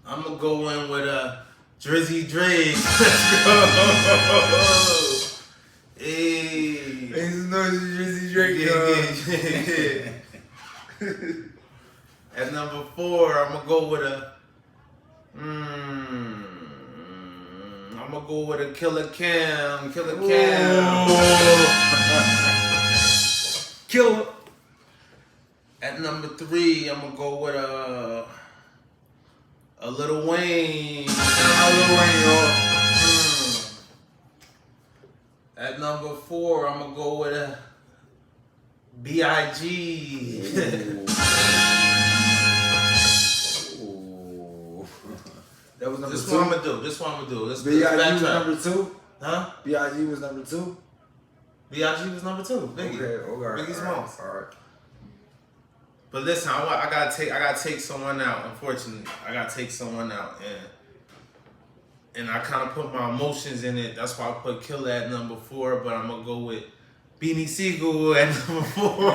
I'm gonna go in with a Drizzy Drake. Let's go. Hey. Make some noise, Drizzy Drake. Yeah. At number 4, I'm gonna go with a. I'm gonna go with a Killer Cam. Killer Cam. Killer. At number 3, I'm gonna go with a Lil Wayne. Lil Wayne, y'all. At number 4, I'm gonna go with a B.I.G. Ooh. That was number 2. This one I'm gonna do. Let's B.I.G. was backtrack. number 2? Huh? B.I.G. was number 2? B.I.G. was number 2. Biggie. Okay, Biggie Smalls. Alright. But listen, I gotta take someone out. Unfortunately, I gotta take someone out, and I kind of put my emotions in it. That's why I put Killer at number 4. But I'm gonna go with Beanie Siegel at number 4.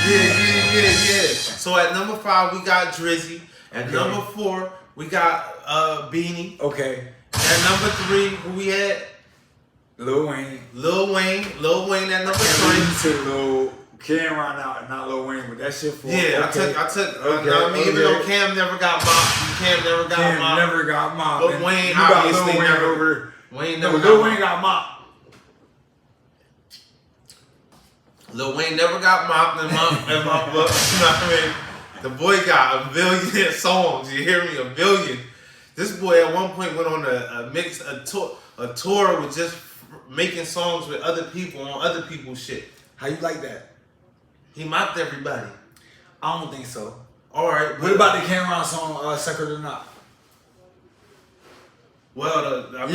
Yeah. So at number 5 we got Drizzy. At number 4 we got Beanie. Okay. At number 3 who we had? Lil Wayne. Lil Wayne at number 3. To Lil Cameron out, not Lil Wayne, but that shit for Yeah, okay. I took. Okay, even though Cam never got mopped, Cam never got mopped. But Wayne you got obviously Lil Wayne never. over. Wayne No, never. Lil Wayne got mopped. Lil Wayne never got mopped in my book. You know what I mean? The boy got a billion songs. You hear me? A billion. This boy at one point went on a tour with just making songs with other people on other people's shit. How you like that? He mopped everybody. I don't think so. All right. What about the Cameron song, Sucker or Not? Well, come on.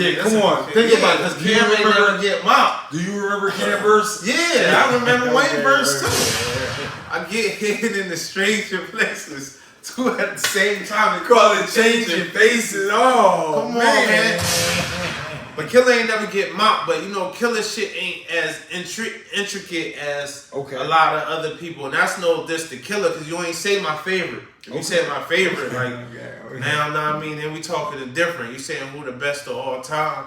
Think about it. Because Cam ain't never get mopped. Do you remember Cam verse? Yeah, I remember Wayne verse too. Yeah. I get hit in the stranger places two at the same time. Call it changing faces. Oh, Come on, man. But Killer ain't never get mopped. But you know, Killer shit ain't as intricate as a lot of other people. And that's no diss to Killer because you ain't say my favorite. If you say my favorite, like now, know what I mean? Then we talking different. You saying who the best of all time.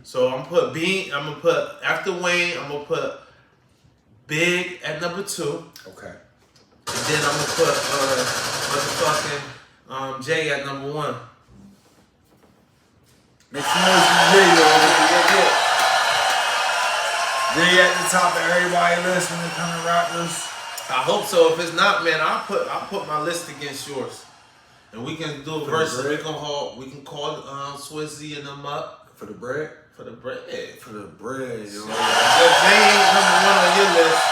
So I'm gonna put after Wayne, I'm gonna put Big at number 2. Okay. And then I'm gonna put motherfucking Jay at number 1. Make some noise for Jay, though. Jay at the top of everybody's list when it comes to rappers. I hope so. If it's not, man, I'll put my list against yours, and we can do a versus. We can call Swizzy and them up For the bread? for the bread. For the bread, yo. If Jay ain't number 1 on your list,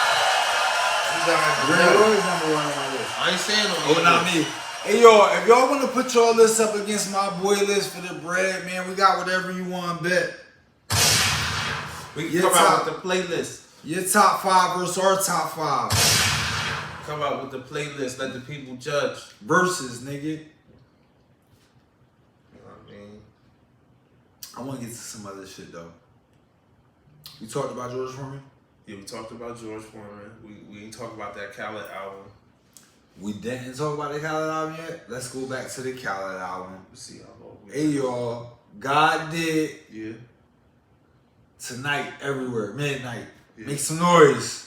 you guys Bread always number 1 on my list. I ain't saying on your not list. me. Hey, yo, if y'all want to put your list up against my boy list for the bread, man, we got whatever you want to bet. We can come out with the playlist. Your top 5 versus our top 5. Come out with the playlist. Let the people judge. Versus, nigga. You know what I mean? I want to get to some other shit, though. You talked about George Foreman? Yeah, we talked about George Foreman. We ain't talked about that Khaled album. We didn't talk about the Khaled album yet. Let's go back to the Khaled album. Let's see how long we Hey, y'all. God did Yeah. tonight everywhere, midnight. Yeah. Make some noise.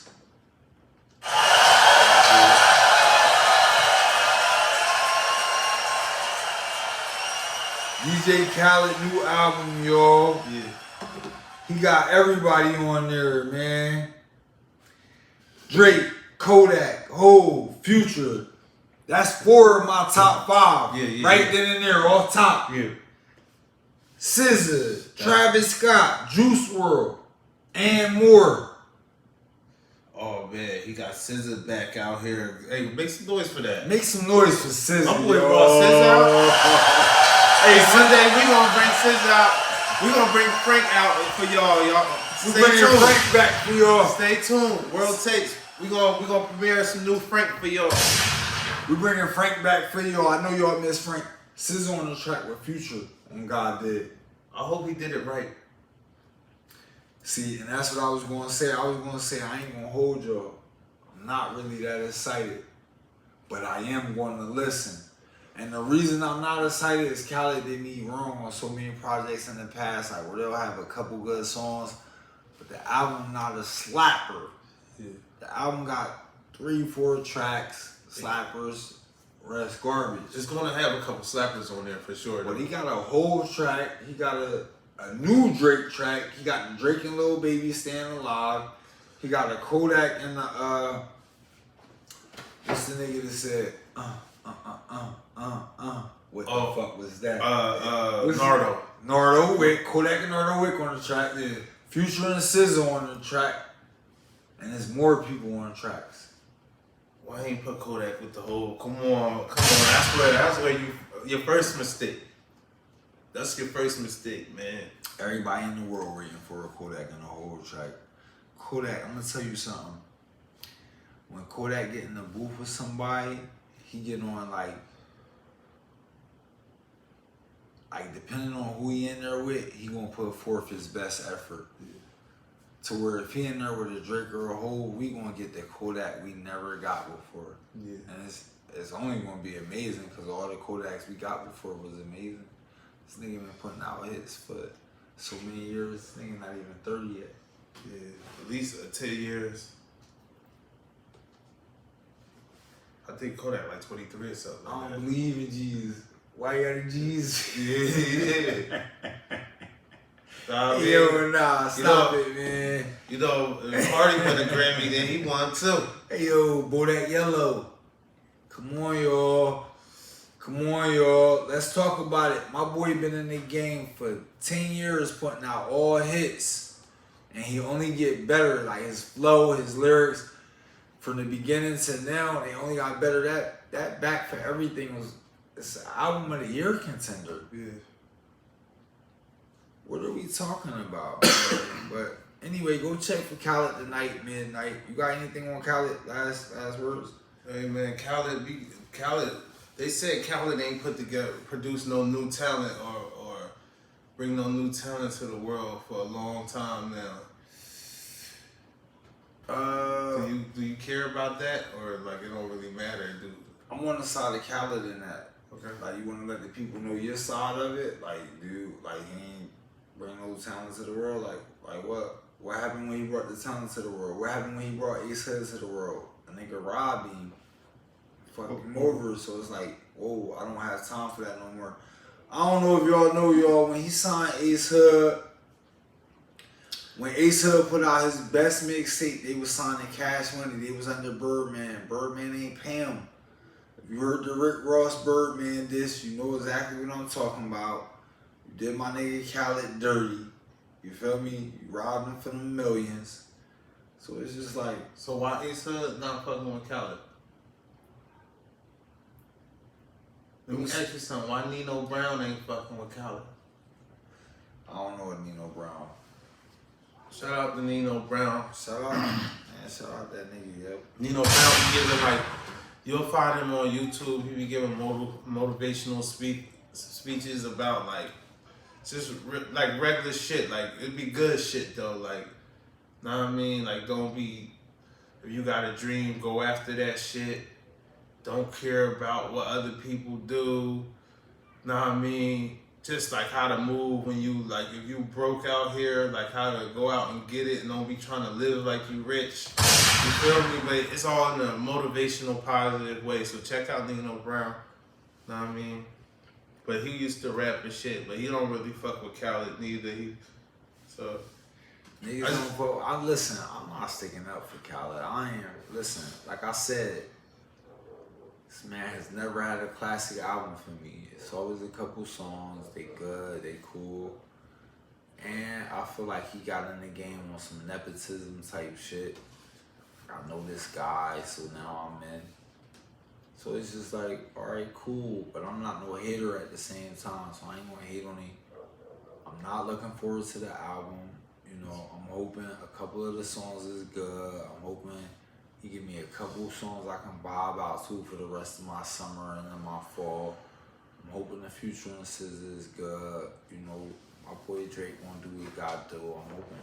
DJ Khaled new album, y'all. Yeah. He got everybody on there, man. Drake, Kodak, Hov, Future. That's 4 of my top 5. Yeah, right yeah. then and there, off top. Yeah. SZA, Travis Scott, Juice WRLD, and more. Oh man, he got SZA back out here. Hey, make some noise for that. Make some noise for SZA. My boy yo. brought SZA out. Hey, Sunday we gonna bring SZA out. We gonna bring Frank out for y'all. We Stay bringing tuned. Frank back for y'all. Stay tuned. World Tapes. We gonna premiere some new Frank for y'all. We bringing Frank back for y'all. I know y'all miss Frank. SZA on the track with Future, and God did. I hope he did it right. See, and that's what I was gonna say. I was gonna say I ain't gonna hold y'all. I'm not really that excited, but I am going to listen. And the reason I'm not excited is Khaled did me wrong on so many projects in the past. Like, where they'll have a couple good songs, but the album not a slapper. Yeah. The album got 3-4 tracks, slappers, rest garbage. It's gonna have a couple slappers on there for sure. But he got a whole track. He got a new Drake track. He got the Drake and Lil Baby Staying Alive. He got a Kodak and the what's the nigga that said what the fuck was that? Nardo. Nardo Wick, Kodak and Nardo Wick on the track. Yeah. Future and SZA on the track. And there's more people on the tracks. Why ain't put Kodak with the whole? Come on. That's where your first mistake. That's your first mistake, man. Everybody in the world waiting for a Kodak and a whole track. Kodak, I'm gonna tell you something. When Kodak get in the booth with somebody, he get on like depending on who he in there with, he gonna put forth his best effort. To where if he in there with a Drake or a Hov, we gonna get the Kodak we never got before. Yeah. And it's only gonna be amazing because all the Kodaks we got before was amazing. This nigga been putting out hits for so many years. This nigga not even 30 yet. Yeah, at least 10 years. I think Kodak like 23 or something. I don't believe in Jesus. Why you got a Jesus? Yeah. Nah, Yo, nah, stop know, it, man. You know, if Hardy won a Grammy, then he won too. Hey, yo, Bodak Yellow. Come on, y'all. Come on, y'all. Let's talk about it. My boy been in the game for 10 years putting out all hits. And he only get better. Like his flow, his lyrics, from the beginning to now, they only got better. That Back for Everything was it's an album of the year contender. Yeah. What are we talking about? Man? But anyway, go check for Khaled tonight, midnight. You got anything on Khaled? Last words? Hey man, Khaled. They said Khaled ain't produce no new talent or bring no new talent to the world for a long time now. Do you care about that, or like it don't really matter, dude? I'm on the side of Khaled in that. Okay. Like you want to let the people know your side of it. Like, dude, like he ain't bring no talent to the world. Like what? What happened when he brought the talent to the world? What happened when he brought Ace Hood to the world? A nigga robbed him, fucked him over. So it's like, whoa, I don't have time for that no more. I don't know if y'all know, when he signed Ace Hood, when Ace Hood put out his best mixtape, they was signing Cash Money. They was under Birdman. Birdman ain't pay him. If you heard the Rick Ross Birdman diss, you know exactly what I'm talking about. You did my nigga Khaled dirty. You feel me? You robbed him for them millions. So it's just like... So why Ace Hood not fucking with Khaled? Let me ask you something. Why Nino Brown ain't fucking with Khaled? I don't know what Nino Brown. Shout out to Nino Brown. Shout out, man. Shout out that nigga, yo. Nino Brown be giving like, you'll find him on YouTube. He be giving motivational speeches about like, just like regular shit. Like it'd be good shit though. Like, know what I mean? Like don't be, if you got a dream, go after that shit. Don't care about what other people do. Know what I mean? Just like how to move when you like, if you broke out here, like how to go out and get it and don't be trying to live like you rich. You feel me? But it's all in a motivational, positive way. So check out Nino Brown. Know what I mean? but he used to rap and shit. But he don't really fuck with Khaled neither. So Niggas don't vote. Listen, I'm not sticking up for Khaled. I ain't. Listen, like I said, this man has never had a classic album for me. It's always a couple songs. They good. They cool. And I feel like he got in the game on some nepotism type shit. I know this guy, so now I'm in. So it's just like, alright, cool. But I'm not no hater at the same time, so I ain't gonna hate on him. I'm not looking forward to the album. You know, I'm hoping a couple of the songs is good. I'm hoping he give me a couple songs I can vibe out to for the rest of my summer and then my fall. I'm hoping the Future and SZA is good. You know, my boy Drake gonna do what he gotta do. I'm hoping.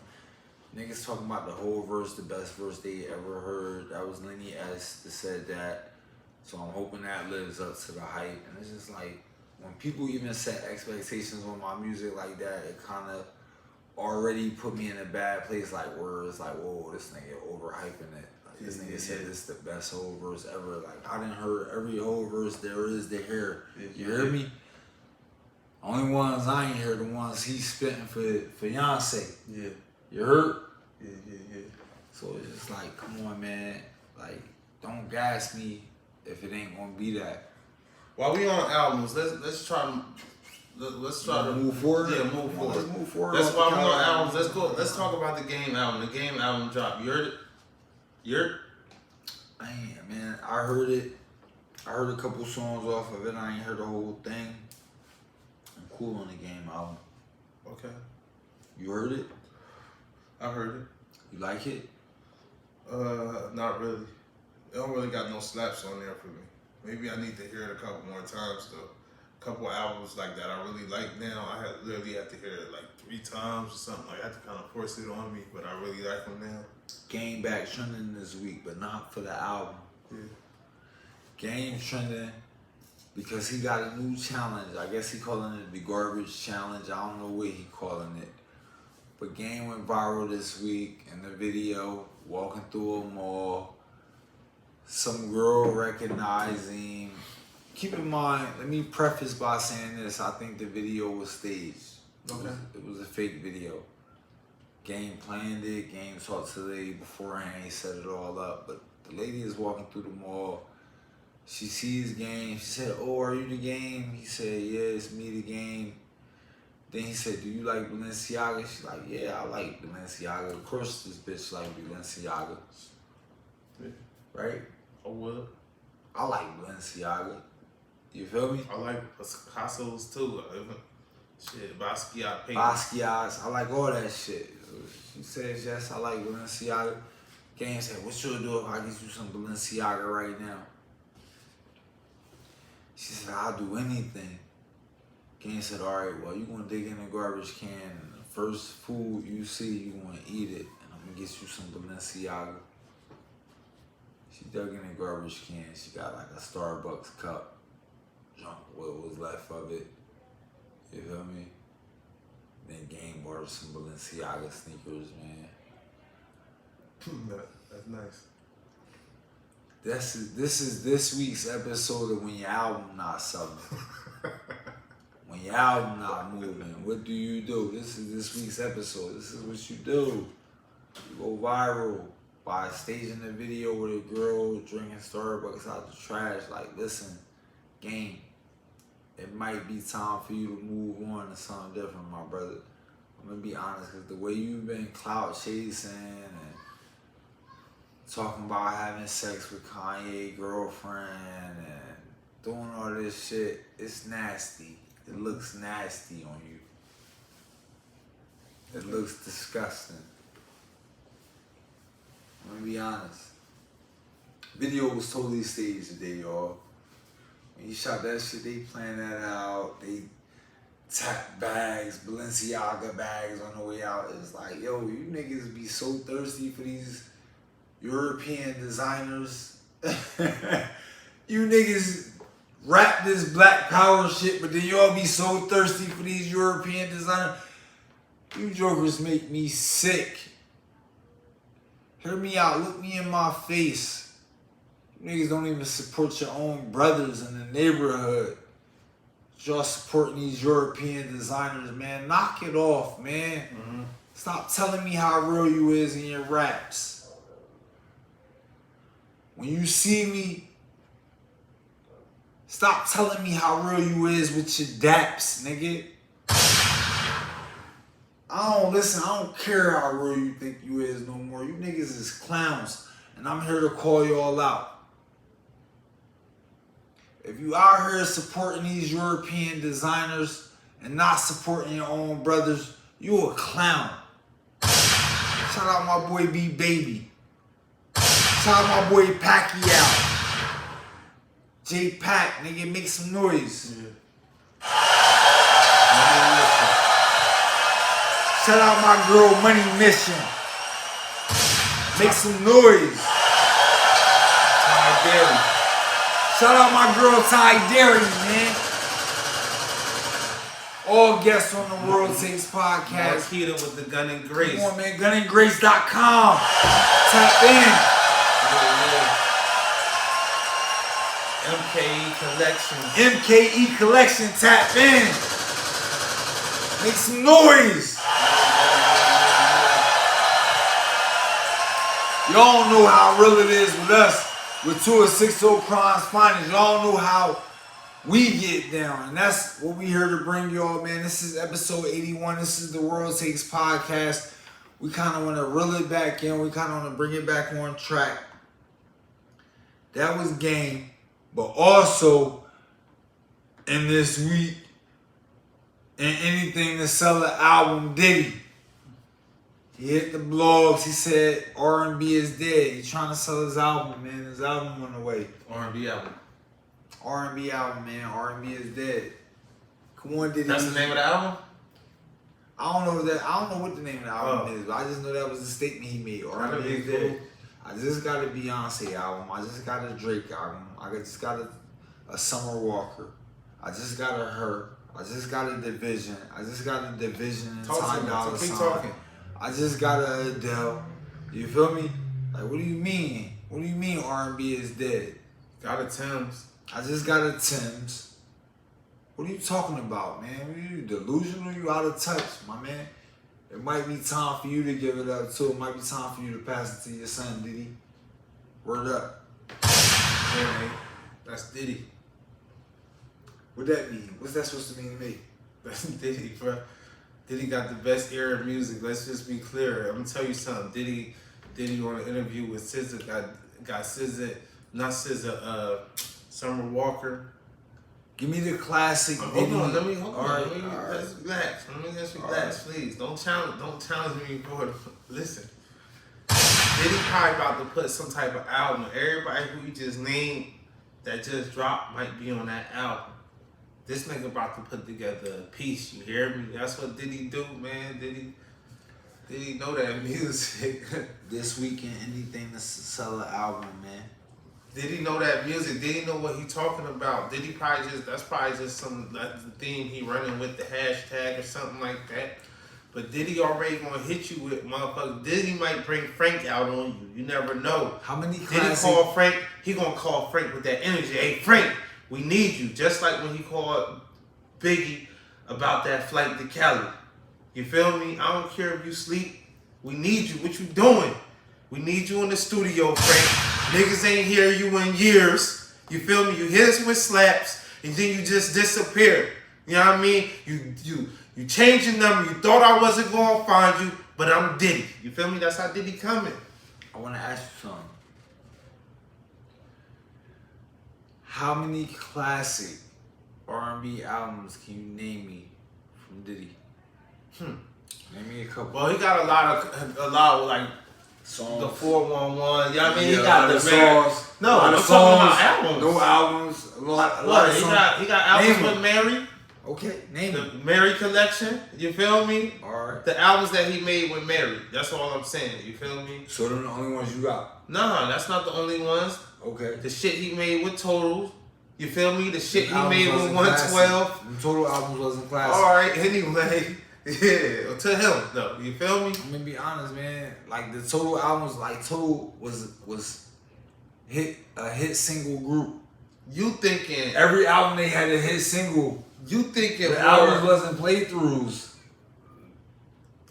Niggas talking about the whole verse, the best verse they ever heard. That was Lenny S that said that. So I'm hoping that lives up to the hype. And it's just like, when people even set expectations on my music like that, it kind of already put me in a bad place. Like, words like, whoa, this nigga overhyping it. Like, this nigga said this the best whole verse ever. Like, I done heard every whole verse there is to hear. You hear me? Only ones I ain't heard the ones he's spitting for Beyonce. Yeah. You heard? Yeah. So it's just like, come on, man. Like, don't gas me if it ain't gonna be that. While we on albums, let's try to move forward. Yeah, move forward. Let's move forward. That's why we on albums. Let's go. Let's talk about the Game album. The Game album dropped. You heard it? You heard? Man, I heard it. I heard a couple songs off of it. I ain't heard the whole thing. I'm cool on the Game album. Okay. You heard it? I heard it. You like it? Not really. It don't really got no slaps on there for me. Maybe I need to hear it a couple more times though. A couple albums like that I really like now. I literally have to hear it like 3 times or something. Like I have to kind of force it on me, but I really like them now. Game back trending this week, but not for the album. Yeah. Game trending because he got a new challenge. I guess he calling it the garbage challenge. I don't know what he calling it. But Game went viral this week in the video, walking through a mall. Some girl recognized him. Keep in mind, let me preface by saying this. I think the video was staged. Okay. It was a fake video. Game planned it. Game talked to the lady beforehand. He set it all up. But the lady is walking through the mall. She sees Game. She said, "Oh, are you the Game?" He said, "Yeah, it's me, the Game." Then he said, "Do you like Balenciaga?" She's like, "Yeah, I like Balenciaga. Of course this bitch like Balenciaga." Yeah. Right? I would. I like Balenciaga. You feel me? I like Picasso's too. Shit, Basquiat paint. Basquiat's. I like all that shit. So she says, yes, I like Balenciaga. Game said, what you'll do if I get you some Balenciaga right now? She said, I'll do anything. Game said, all right, well, you gonna dig in the garbage can, and the first food you see, you gonna eat it, and I'm gonna get you some Balenciaga. She dug in the garbage can. She got like a Starbucks cup. Drunk what was left of it. You feel me? Then Game bought her some Balenciaga sneakers, man. That's nice. This is this week's episode of when your album not selling. When your album not moving, what do you do? This is this week's episode. This is what you do. You go viral by staging a video with a girl drinking Starbucks out the trash. Like, listen, Game, it might be time for you to move on to something different, my brother. I'm gonna be honest, because the way you've been clout chasing and talking about having sex with Kanye girlfriend and doing all this shit, it's nasty. It looks nasty on you. It looks disgusting. I'm gonna be honest. Video was totally staged today, y'all. When he shot that shit, they planned that out. They tapped bags, Balenciaga bags on the way out. It's like, yo, you niggas be so thirsty for these European designers. You niggas rap this black power shit, but then y'all be so thirsty for these European designers. You jokers make me sick. Hear me out. Look me in my face. You niggas don't even support your own brothers in the neighborhood. y'all supporting these European designers, man. Knock it off, man. Mm-hmm. Stop telling me how real you is in your raps. When you see me, stop telling me how real you is with your daps, nigga. I don't care how real you think you is no more. You niggas is clowns. And I'm here to call y'all out. If you out here supporting these European designers and not supporting your own brothers, you a clown. Shout out my boy B Baby. Shout out my boy Pacquiao. J Pack, nigga, make some noise. Yeah. Shout out my girl Money Mission. Make some noise. Ty Dairy. Shout out my girl Ty Dairy, man. All guests on the World Takes Podcast. Marquita with the Gun and Grace. Come on, man. GunandGrace.com. Tap in. MKE Collection. MKE Collection. Tap in. Make some noise. Y'all know how real it is with us. With 260 Crimes Finest. Y'all know how we get down. And that's what we here to bring y'all, man. This is episode 81. This is the World Takes Podcast. We kind of want to reel it back in. We kind of want to bring it back on track. That was game. But also, in this week, in anything to sell an album, Diddy. He hit the blogs. He said R&B is dead. He's trying to sell his album, man. His album went away. R&B album. R&B album, man. R&B is dead. Come on, Diddy. That's the name of the album? I don't know what the name of the album is, but I just know that was the statement he made. R&B is dead. I just got a Beyonce album. I just got a Drake album. I just got a Summer Walker. I just got a Her. I just got a Division. I just got a Division and Ty Dolla Keep Sign. talking. I just got a Adele. You feel me? Like, what do you mean? What do you mean R&B is dead? Got a Tim's. I just got a Tim's. What are you talking about, man? Are you delusional? You out of touch, my man? It might be time for you to give it up too. It might be time for you to pass it to your son, Diddy. Word up. Yeah, man. That's Diddy. What that mean? What's that supposed to mean to me? That's Diddy, bro. Diddy got the best era of music. Let's just be clear. I'm gonna tell you something. Diddy on an interview with SZA got SZA, not SZA, Summer Walker. Give me the classic Diddy. Hold on, let me Alright. let's relax. Let me just relax, please. Don't challenge me for it. Listen. Diddy probably about to put some type of album. Everybody who you just named that just dropped might be on that album. This nigga about to put together a piece, you hear me? That's what Diddy do, man. Diddy know that music. This weekend, anything to sell an album, man. Diddy know that music? Diddy know what he talking about? Diddy that's probably just that's the theme he running with, the hashtag or something like that. But Diddy already gonna hit you with motherfuckers. Diddy might bring Frank out on you. You never know. How many Diddy classic... call Frank, he gonna call Frank with that energy. Hey, Frank, we need you. Just like when he called Biggie about that flight to Cali. You feel me? I don't care if you sleep. We need you. What you doing? We need you in the studio, Frank. Niggas ain't hear you in years. You feel me? You hit us with slaps, and then you just disappear. You know what I mean? You changed your number. You thought I wasn't gonna find you, but I'm Diddy. You feel me? That's how Diddy coming. I want to ask you something. How many classic R&B albums can you name me from Diddy? Name me a couple. Well, he got a lot of like songs. the 411. You know what I mean? Yeah, He got the songs. No, I'm I'm talking about albums. No albums. A lot What? of He songs. got albums Name with Mary. Okay, name The it. Mary collection. You feel me? Alright. The albums that he made with Mary. That's all I'm saying. You feel me? So they're the only ones you got. Nah, that's not the only ones. Okay. The shit he made with Total. You feel me? The shit he Albums made with wasn't 112. classic. The total albums wasn't classic. Alright, anyway. Yeah, to him though. You feel me? I'm gonna be honest, man. Like the total albums, like Total was a hit single group. You thinking Every album they had a hit single. You thinking The albums more wasn't playthroughs.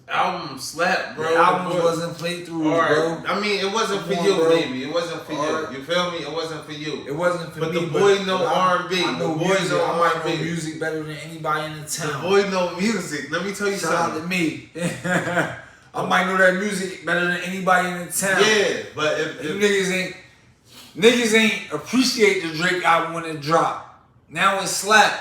album slap, bro. The albums Boy. wasn't playthroughs, All right. bro. I mean, it wasn't Come for on, you, bro. baby. It wasn't for All you. right. You feel me? It wasn't for you. It wasn't for But me. the boy know I- R&B. I know The boy music. know I might know R&B. music better than anybody in the The town. boy know music. Let me tell you Shout out to something. me. I might know that music better than anybody in the town. Yeah, but You if niggas ain't appreciate the Drake album when it dropped. Now it's slap.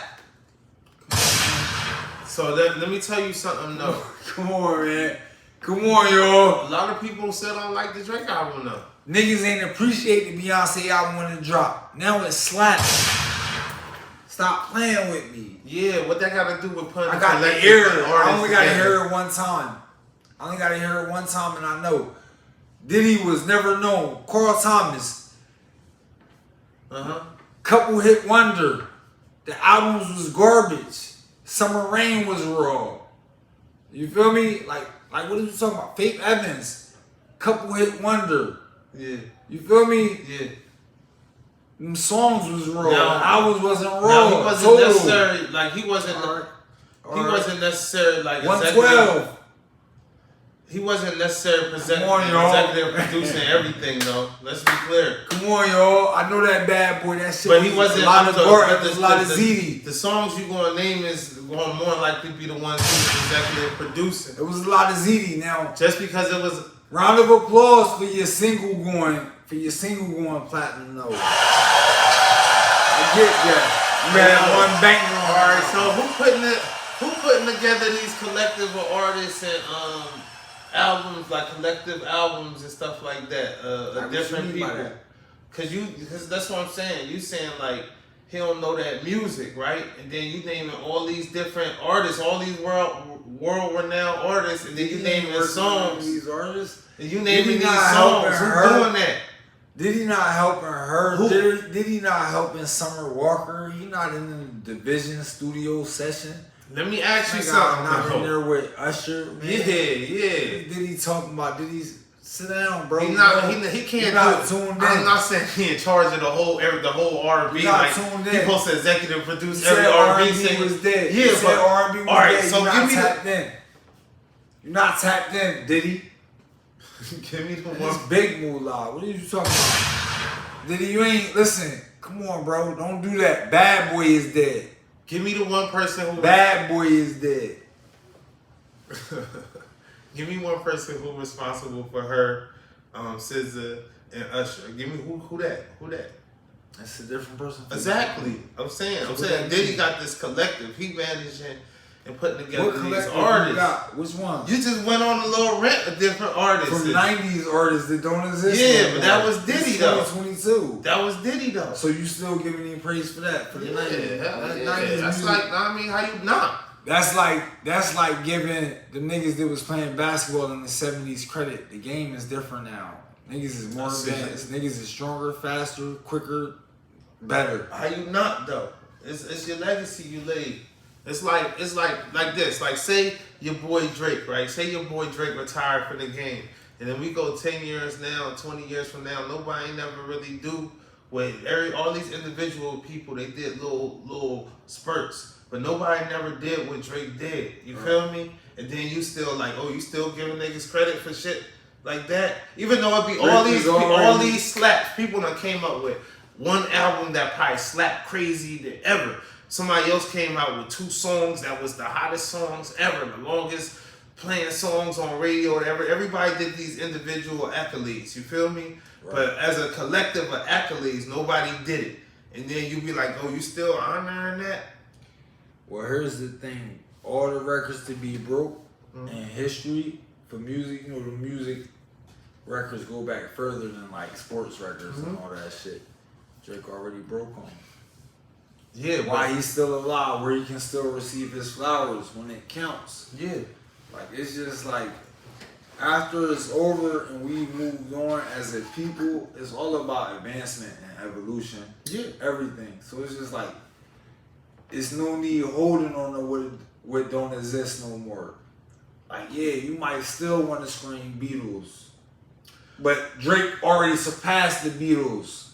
so let me tell you something though. Come on, man. Come on, y'all. A lot of people still don't like the Drake album though. Niggas ain't appreciate the Beyonce album when it dropped. Now it's slap. Stop playing with me. Yeah, what that got to do with putting I got to collective hear it. I artists only got to together? hear it one time. I only got to hear it one time, and I know. Diddy was never known. Carl Thomas, couple hit wonder. The albums was garbage. Summer Rain was raw. You feel me? Like what are you talking about? Faith Evans, couple hit wonder. Yeah, You feel me? yeah. Them songs was raw. No. The albums wasn't raw. No, he wasn't Total. necessarily like he wasn't. Alright. He wasn't necessarily like 112. He wasn't necessarily presenting, Come on, y'all. executive producing everything though. Let's be clear. Come on, y'all. I know that bad boy. That shit But he was wasn't a lot of so- Gordon, but it was a lot of ZD. The songs you gonna name is going more likely to be the ones who's executive producing. It was a lot of ZD. Now, Just because it was. round of applause for your single going platinum though. I get that. You had one banger. All right, so who putting together these collective of artists and albums, like collective albums and stuff like that, Like, of different what you mean by people? that? Because that's what I'm saying. You saying like he don't know that music, right? And then you naming all these different artists, all these world renowned artists, and then you naming songs. These artists. And you naming these not songs. helping Who's her? doing that? Did he not helping her? Who? Did he not helping Summer Walker? He not in the Division studio session. Let me ask you Nigga, something. not in though. there with Usher. Man. Yeah. Did he talking about? Did he sit down, bro? He not. Bro, He you can't not do it. tuned in. I'm not saying he in charge of the whole R&B. You not Like tuned he in. supposed to executive produce He every said R&B R&B single. was dead. Yeah, He said but R&B was all right. dead. So You give not me tapped in. You're not tapped in, did he? give me the This one. big moolah. What are you talking about? Did he? You ain't listen. Come on, bro. Don't do that. Bad boy is dead. Give me the one person who. Bad boy is dead. Give me one person who responsible for her, SZA and Usher. Give me who that? Who that? That's a different person. Exactly. I'm saying. what Then that he mean? got this collective. He managing and putting together What these collective you artists. got? Which one? You just went on a little rant of different artists. From 90s artists that don't exist. Yeah, no but that more. was Diddy, It's though. 2022. That was Diddy though. So you still giving him praise for that? For the 90s? hell That yeah. 90s That's music. like, I mean, how you not? That's like giving the niggas that was playing basketball in the 70s credit. The game is different now. Niggas is more I see. advanced. Niggas is stronger, faster, quicker, better. How you not though? It's your legacy you laid. It's like this. Like say your boy Drake, right? Say your boy Drake retired from the game, and then we go 10 years now, 20 years from now. Nobody never really do what all these individual people they did little spurts, but nobody never did what Drake did. You feel me? And then you still like, oh, you still giving niggas credit for shit like that, even though it be all Drake these is already- all these slaps people done came up with. One album that probably slapped crazy than ever. Somebody else came out with 2 songs that was the hottest songs ever, the longest playing songs on radio, whatever. Everybody did these individual accolades, you feel me? Right. But as a collective of accolades, nobody did it. And then you be like, oh, you still honoring that? Well, here's the thing. All the records to be broke in history for music, you know, the music records go back further than like sports records and all that shit. Drake already broke them. Yeah, Why he's still alive, where he can still receive his flowers when it counts. Yeah. Like, it's just like, after it's over and we moved on as a people, it's all about advancement and evolution. Yeah. Everything. So it's just like, it's no need holding on to what don't exist no more. Like, yeah, you might still want to scream Beatles, but Drake already surpassed the Beatles.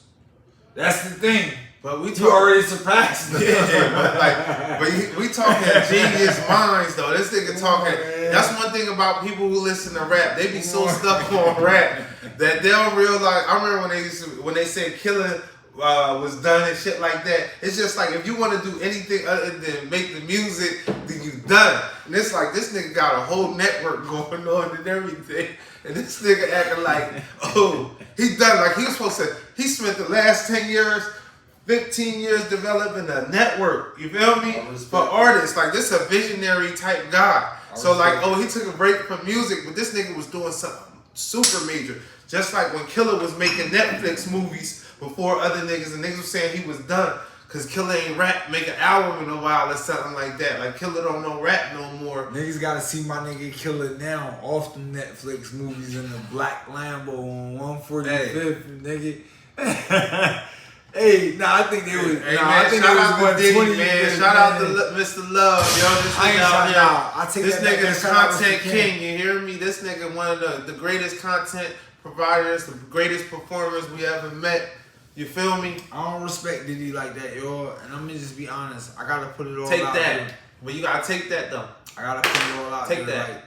That's the thing. But we You already surpassed them. we talking genius minds though. This nigga talking. That's one thing about people who listen to rap. They be so stuck on rap that they don't realize. I remember when they said Killer was done and shit like that. It's just like if you want to do anything other than make the music, then you done. And it's like this nigga got a whole network going on and everything. And this nigga acting like, oh, he done. Like he was supposed to. He spent the last 10 years. 15 years developing a network, you feel me? For artists. Like, this a visionary type guy. So, like, oh, he took a break from music, but this nigga was doing something super major. Just like when Killer was making Netflix movies before other niggas, and niggas was saying he was done. Because Killer ain't make an album in a while or something like that. Like, Killer don't know rap no more. Niggas gotta see my nigga Killer now off the Netflix movies in the black Lambo on 145th, nigga. Hey, I think they was. Hey, nah, man, I think shout it out was to Diddy, 120. man. Shout out to Mr. Love, yo. This I ain't nigga out shout here. out. I take This that back. nigga is Shout out to content King. king. You hear me? This nigga one of the greatest content providers, the greatest performers we ever met. You feel me? I don't respect Diddy like that, yo. And I'm gonna just be honest. I gotta put it all Take out that. there. But you gotta take that though. I gotta put it all out Take there. that. Like,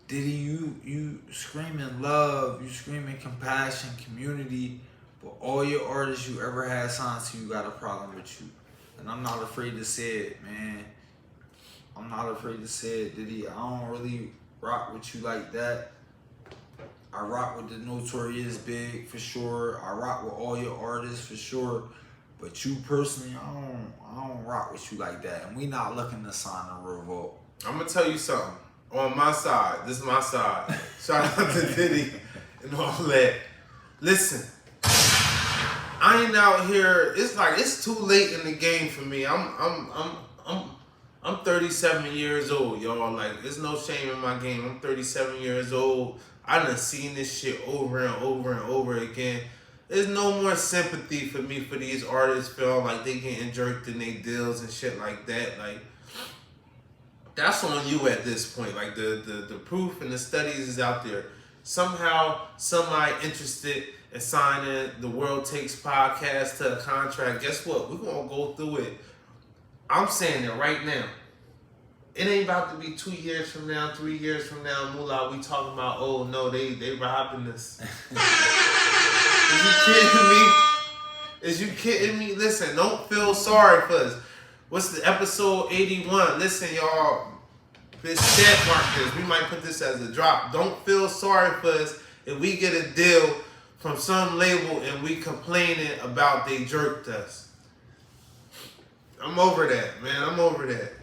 Diddy, you screaming love, you screaming compassion, community, but all your artists you ever had signed to you got a problem with you. And I'm not afraid to say it, man. I'm not afraid to say it, Diddy. I don't really rock with you like that. I rock with the Notorious Big for sure. I rock with all your artists for sure. But you personally, I don't rock with you like that. And we not looking to sign a revolt. I'm gonna tell you something. On my side, this is my side. Shout out to Diddy and all that. Listen, I ain't out here. It's like it's too late in the game for me. I'm 37 years old, y'all. Like, there's no shame in my game. I'm 37 years old. I done seen this shit over and over and over again. There's no more sympathy for me for these artists feeling like they getting jerked in their deals and shit like that. Like, that's on you at this point. Like, the proof and the studies is out there. Somehow, somebody interested in signing the World Takes podcast to a contract. Guess what? We're going to go through it. I'm saying it right now. It ain't about to be 2 years from now, 3 years from now, Moolah, we talking about, oh, no, they robbing us. Is you kidding me? Is you kidding me? Listen, don't feel sorry for us. What's the episode 81? Listen, y'all. This stat mark this. We might put this as a drop. Don't feel sorry for us if we get a deal from some label and we complaining about they jerked us. I'm over that, man. I'm over that.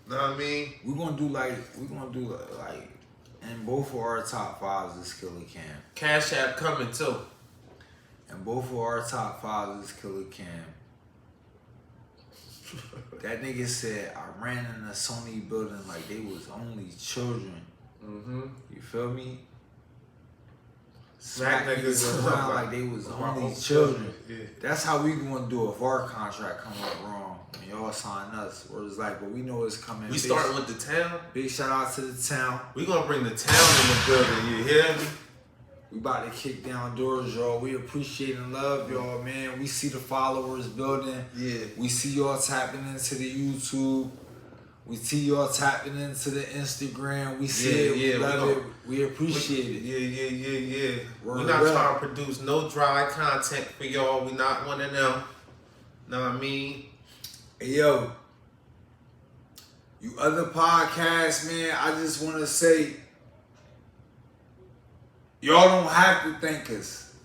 Know what I mean? We're gonna do like, and both of our top fives is Killer Cam. Cash App coming too. And both of our top fives is Killer Cam. That nigga said I ran in a Sony building like they was only children. Mm-hmm. You feel me? Smack niggas around like they was only children. Yeah. That's how we gonna do if our contract come up wrong. When y'all sign us, or it's like, but we know it's coming. We starting with the town. Big shout out to the town. We gonna bring the town in the building. You hear me? We about to kick down doors, y'all. We appreciate and love y'all, man. We see the followers building. Yeah. We see y'all tapping into the YouTube. We see y'all tapping into the Instagram. We see it. We love it. We appreciate it. Yeah. Word We're not up. trying to produce no dry content for y'all. We not one of them. Know what I mean? Hey, yo. You other podcasts, man, I just want to say, y'all don't have to thank us.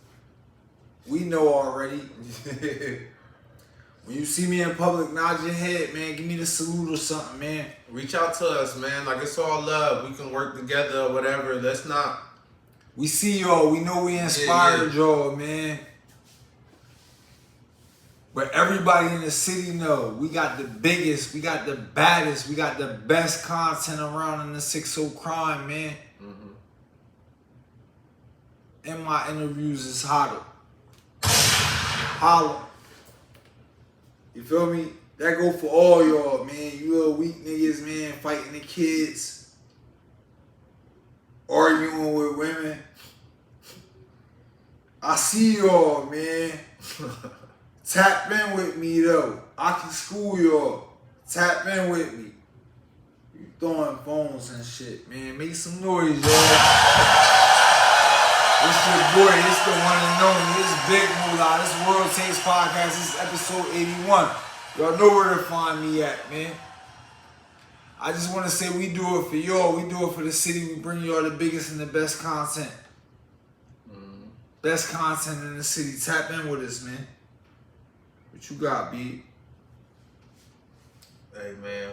We know already. When you see me in public, nod your head, man. Give me the salute or something, man. Reach out to us, man. Like, it's all love. We can work together or whatever. Let's not. We see y'all. We know we inspired y'all, man. But everybody in the city know we got the biggest, we got the baddest, we got the best content around in the 6-0 crime, man. Mm-hmm. And my interviews is hotter. Holla. You feel me? That go for all y'all, man. You little weak niggas, man, fighting the kids. Arguing with women. I see y'all, man. Tap in with me though. I can school y'all. Tap in with me. You throwing phones and shit, man. Make some noise, y'all. It's your boy. It's the one and only. It's Big Moolah. This World Takes Podcast. This is episode 81. Y'all know where to find me at, man. I just want to say we do it for y'all. We do it for the city. We bring y'all the biggest and the best content. Best content in the city. Tap in with us, man. What you got, B? Hey, man.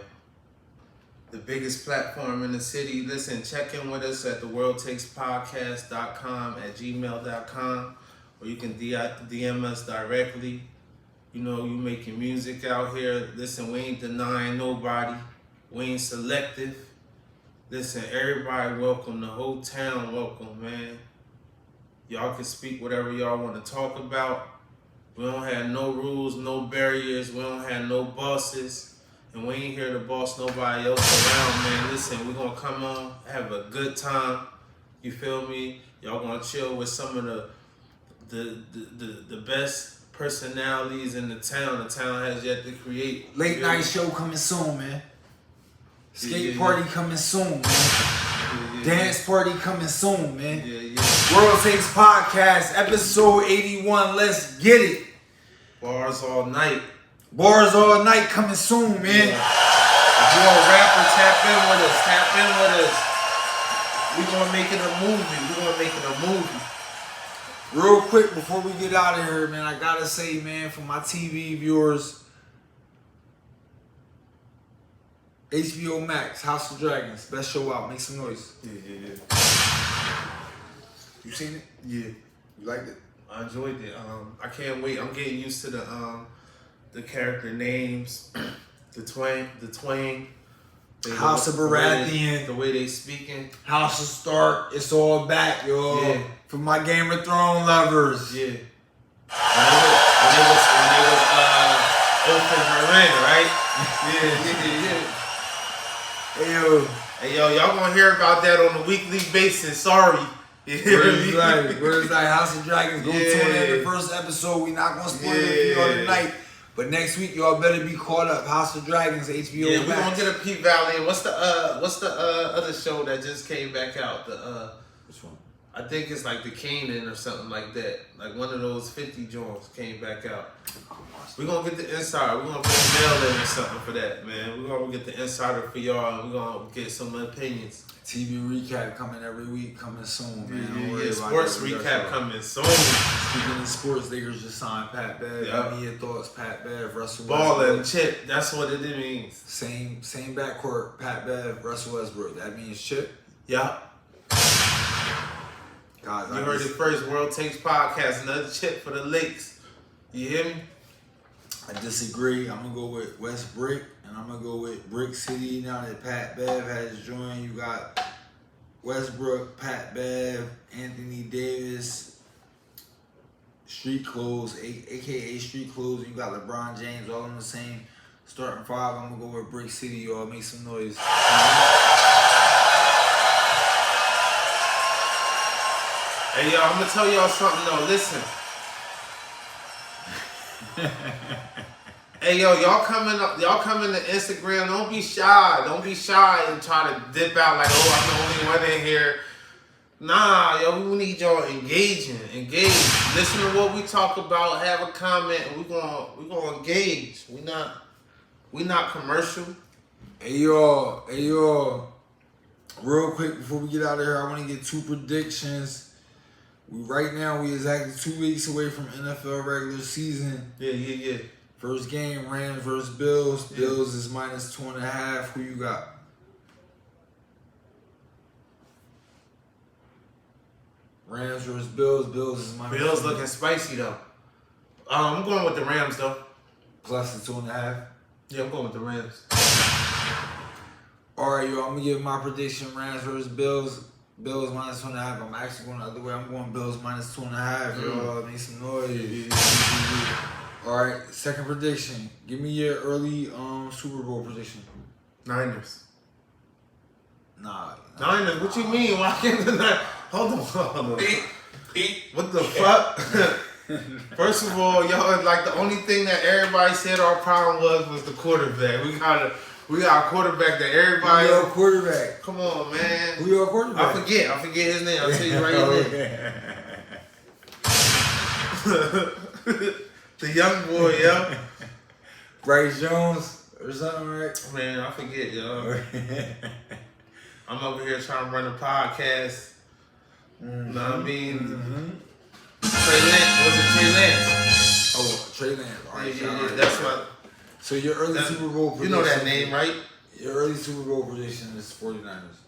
The biggest platform in the city. Listen, check in with us at theworldtakespodcast.com, at gmail.com, or you can DM us directly. You know, you making music out here. Listen, we ain't denying nobody. We ain't selective. Listen, everybody welcome. The whole town welcome, man. Y'all can speak whatever y'all want to talk about. We don't have no rules, no barriers. We don't have no bosses. And we ain't here to boss nobody else around, man. Listen, we're going to come on, have a good time. You feel me? Y'all going to chill with some of the best personalities in the town. The town has yet to create. Late night show coming soon, man. Skate party coming soon, man. Dance party coming soon, man. World Takes Podcast, episode 81. Let's get it. Bars all night. Bars all night coming soon, man. If you a rapper, tap in with us. Tap in with us. We gonna make it a movie. We gonna make it a movie. Real quick before we get out of here, man, I gotta say, man, for my TV viewers, HBO Max, House of Dragons, best show out. Make some noise. Yeah. You seen it? Yeah. You liked it? I enjoyed it. I can't wait. I'm getting used to the character names, the twang. House of Baratheon. The way they speaking. House of Stark, it's all back, yo. Yeah. For my Game of Thrones lovers. Yeah. When they was Oath and Miranda, right? Yeah. Hey yo, y'all gonna hear about that on a weekly basis. Sorry. Where's like House of Dragons? Go tune in the first episode. We not gonna spoil it for y'all tonight. But next week y'all better be caught up. House of Dragons, HBO Yeah, Max. we gonna get a P Valley. What's the other show that just came back out? Which one? I think it's like the Kanan or something like that. Like one of those 50 joints came back out. We're gonna get the insider. We're gonna put a mail in or something for that, man. We're gonna get the insider for y'all, and we're gonna get some opinions. TV recap coming every week, coming soon, man. Don't worry Yeah, about sports that. recap coming soon. Speaking of sports, Lakers just signed Pat Bev. Yeah. Give me your thoughts, Pat Bev, Russell Ball Westbrook. and chip, that's what it means. Same backcourt, Pat Bev, Russell Westbrook. That means chip. Yeah. Guys, You heard it first. World Takes Podcast. Another chip for the Lakes. You hear me? I disagree. I'm gonna go with West Brick, and I'm gonna go with Brick City. Now that Pat Bev has joined, you got Westbrook, Pat Bev, Anthony Davis, Street Clothes, aka Street Clothes. You got LeBron James, all in the same starting five. I'm gonna go with Brick City. Y'all make some noise. Hey, y'all, I'm gonna tell y'all something though. Listen. Hey, yo, y'all coming to Instagram. Don't be shy. Don't be shy and try to dip out like, oh, I'm the only one in here. Nah, yo, we need y'all engaging. Engage. Listen to what we talk about. Have a comment, and we gonna engage. We not commercial. Hey y'all. Real quick before we get out of here, I want to get two predictions. Right now, we exactly 2 weeks away from NFL regular season. Yeah. First game, Rams versus Bills. Yeah. Bills is minus 2.5. Who you got? Rams versus Bills. Bills is minus. Bills looking spicy though. I'm going with the Rams though. Plus the 2.5. Yeah, I'm going with the Rams. All right, yo, I'm gonna give my prediction: Rams versus Bills. Bills minus 2.5. I'm actually going the other way. I'm going Bills minus 2.5. Yo, make some noise. All right, second prediction. Give me your early Super Bowl prediction. Niners. Nah. Niners? What you mean? Why can't the Niners? Hold on. What the fuck? First of all, y'all, like the only thing that everybody said our problem was the quarterback. We got a quarterback that everybody. Who your quarterback? Come on, man. Who your quarterback? I forget his name. I'll tell you right now. The young boy, yo. Bryce Jones or something, right? Man, I forget, yo. I'm over here trying to run a podcast. Mm-hmm. You know what I mean? Mm-hmm. Trey Lance. Was it Trey Lance? Oh, Trey Lance. All right, Yeah. That's what. So your early Super Bowl prediction. You know that name, right? Your early Super Bowl prediction is 49ers.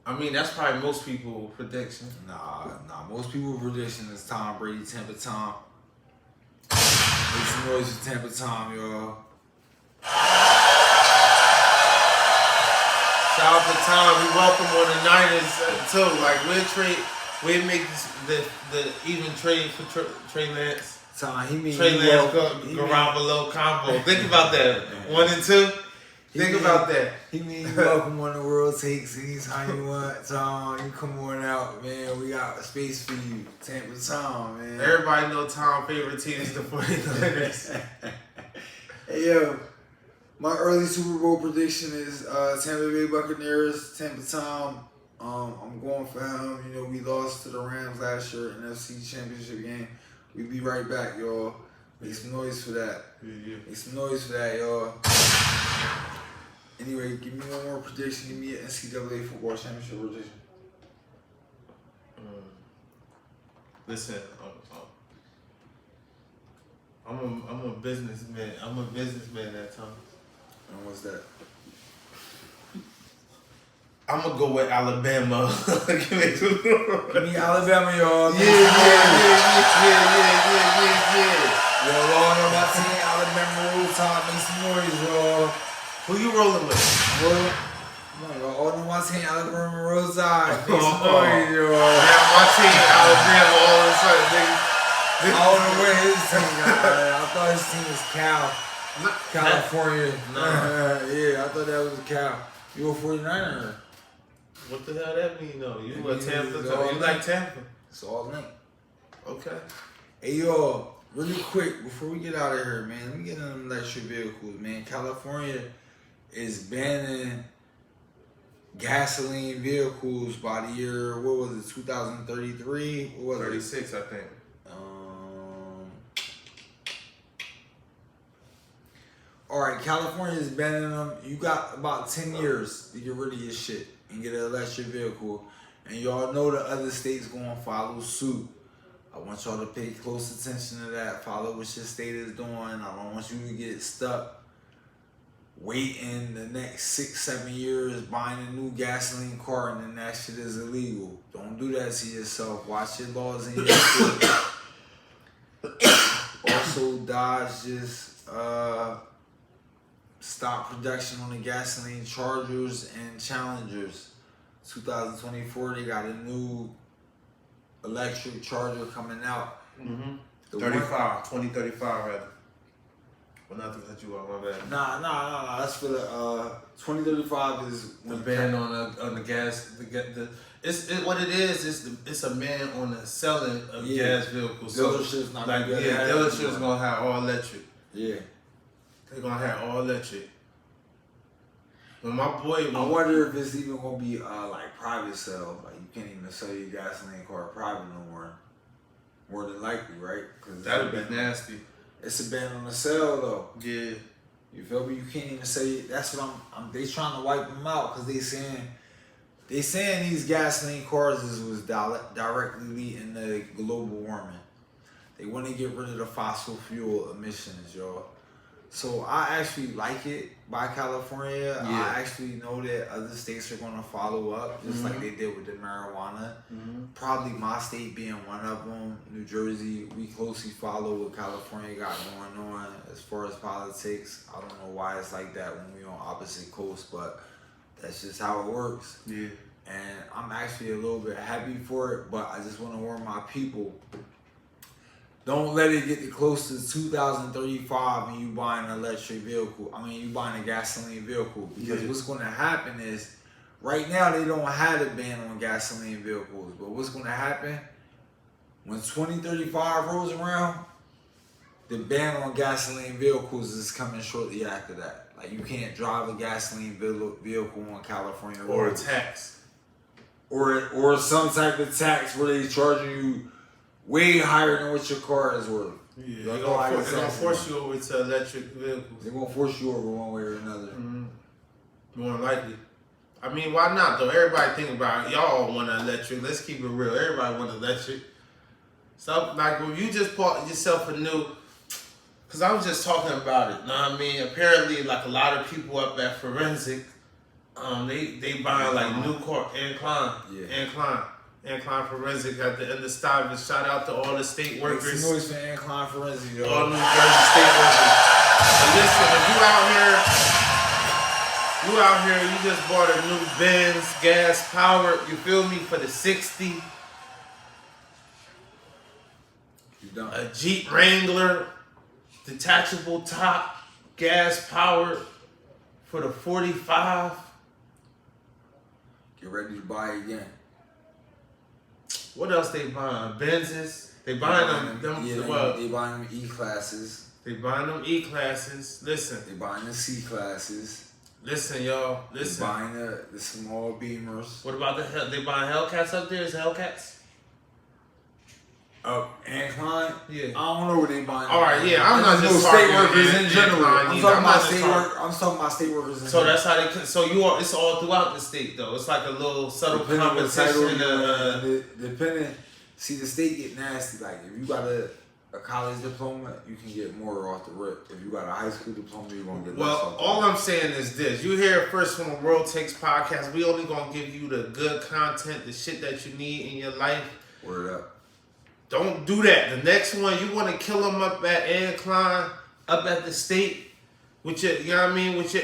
I mean, that's probably most people's prediction. Nah. Most people's prediction is Tom Brady, Tampa Tom. Make some noise for Tampa Tom, y'all. Shout out to Tom. We welcome on the Niners too. Like we'll make the even trade for Trey Lance. Tom, he mean Trey Lance Garoppolo combo. Think about that. 1 and 2. Think about that. He mean you welcome on the world takes anytime you want, Tom. You come on out, man. We got space for you. Tampa Tom, man. Everybody know Tom's favorite team is the 49ers. Hey, yo. My early Super Bowl prediction is Tampa Bay Buccaneers, Tampa Tom. I'm going for him. You know, we lost to the Rams last year in the NFC Championship game. We be right back, y'all. Make some noise for that. Yeah. Make some noise for that, y'all. Anyway, give me one more prediction. Give me an NCAA football championship prediction. Listen, I'm a businessman. I'm a businessman that time. And what's that? I'm gonna go with Alabama. Give me Alabama, y'all. Yeah. Yo, all on my team, Alabama roll top. Make some noise, y'all. Who you rolling with? Well, come on, y'all. All on my team, Alabama roll top. Make some noise, y'all. Now my team, Alabama, all of a sudden, nigga. I don't know where his team got. I thought his team was Cal. California. No. Yeah, I thought that was Cal. You a 49er? What the hell that mean though? You It a Tampa? means all You like Tampa? It's all linked. Okay. Hey, y'all, really quick, before we get out of here, man, let me get in them electric vehicles, man. California is banning gasoline vehicles by the year, what was it, 2033? What was 36, I think. All right, California is banning them. You got about 10 years to get rid of your shit and get an electric vehicle. And y'all know the other states going to follow suit. I want y'all to pay close attention to that. Follow what your state is doing. I don't want you to get stuck waiting the next 6-7 years buying a new gasoline car and then that shit is illegal. Don't do that to yourself. Watch your laws in your state. Also, Dodge just stop production on the gasoline Chargers and Challengers. 2024, they got a new electric Charger coming out. Mm-hmm. The 2035 rather. Well, not to cut you off, my bad. Nah. That's for the 2035 is The ban on the gas. What it is. It's a ban on the selling of gas vehicles. Dealerships not like gonna have dealerships gonna have all electric. Yeah. They're gonna have all electric. But my boy, I wonder if it's even gonna be like private sale. Like you can't even sell your gasoline car private no more. More than likely, right? Cause that'd be nasty. It's a ban on the sale though. Yeah. You feel me? You can't even say that's what I'm they trying to wipe them out because they saying these gasoline cars was directly leading to global warming. They want to get rid of the fossil fuel emissions, y'all. So I actually like it by California. Yeah. I actually know that other states are going to follow up, just like they did with the marijuana. Mm-hmm. Probably my state being one of them. New Jersey, we closely follow what California got going on as far as politics. I don't know why it's like that when we on opposite coasts, but that's just how it works. Yeah. And I'm actually a little bit happy for it, but I just want to warn my people. Don't let it get close to 2035 and you buying an electric vehicle. I mean, you buying a gasoline vehicle. Because what's going to happen is, right now they don't have a ban on gasoline vehicles. But what's going to happen, when 2035 rolls around, the ban on gasoline vehicles is coming shortly after that. Like, you can't drive a gasoline vehicle on California Or a roads. tax. Or some type of tax where they charging you way higher than what your car is worth. Yeah, Y'all they're know how gonna it's force you over to electric vehicles. They're gonna force you over one way or another. Mm-hmm. More than likely. I mean, why not though? Everybody think about it. Y'all want an electric. Let's keep it real. Everybody want electric. So, like, when you just bought yourself a new, because I was just talking about it. Know what I mean? Apparently, like, a lot of people up at Forensic, they buying like new car Incline. Yeah. Incline Forensic at the end of Stuyvesant. Shout out to all the state workers. Make some noise for Incline Forensic, yo. All New Jersey state workers. But listen, if you out here, you just bought a new Benz, gas powered, you feel me, for the 60. You done. A Jeep Wrangler, detachable top, gas powered for the 45. Get ready to buy again. What else they buying? Benzes. They buying them. They buying them E-classes. They buying them E-classes. Listen. They buying the C-classes. Listen, y'all. Listen. They buying the small Beamers. What about they buying Hellcats up there? Is Hellcats? Oh, Incline? Yeah. I don't know what they buying. All right, yeah. I'm not just state talking workers in general. I'm talking about state workers in So general. that's how they. So it's all throughout the state though. It's like a little subtle competition. Depending. See, the state get nasty. Like, if you got a college diploma, you can get more off the rip. If you got a high school diploma, you're gonna get less. Well, all I'm saying is this: you hear it first from the World Takes podcast. We only gonna give you the good content, the shit that you need in your life. Word up. Don't do that. The next one, you want to kill them up at Incline, up at the state, with your, you know what I mean, with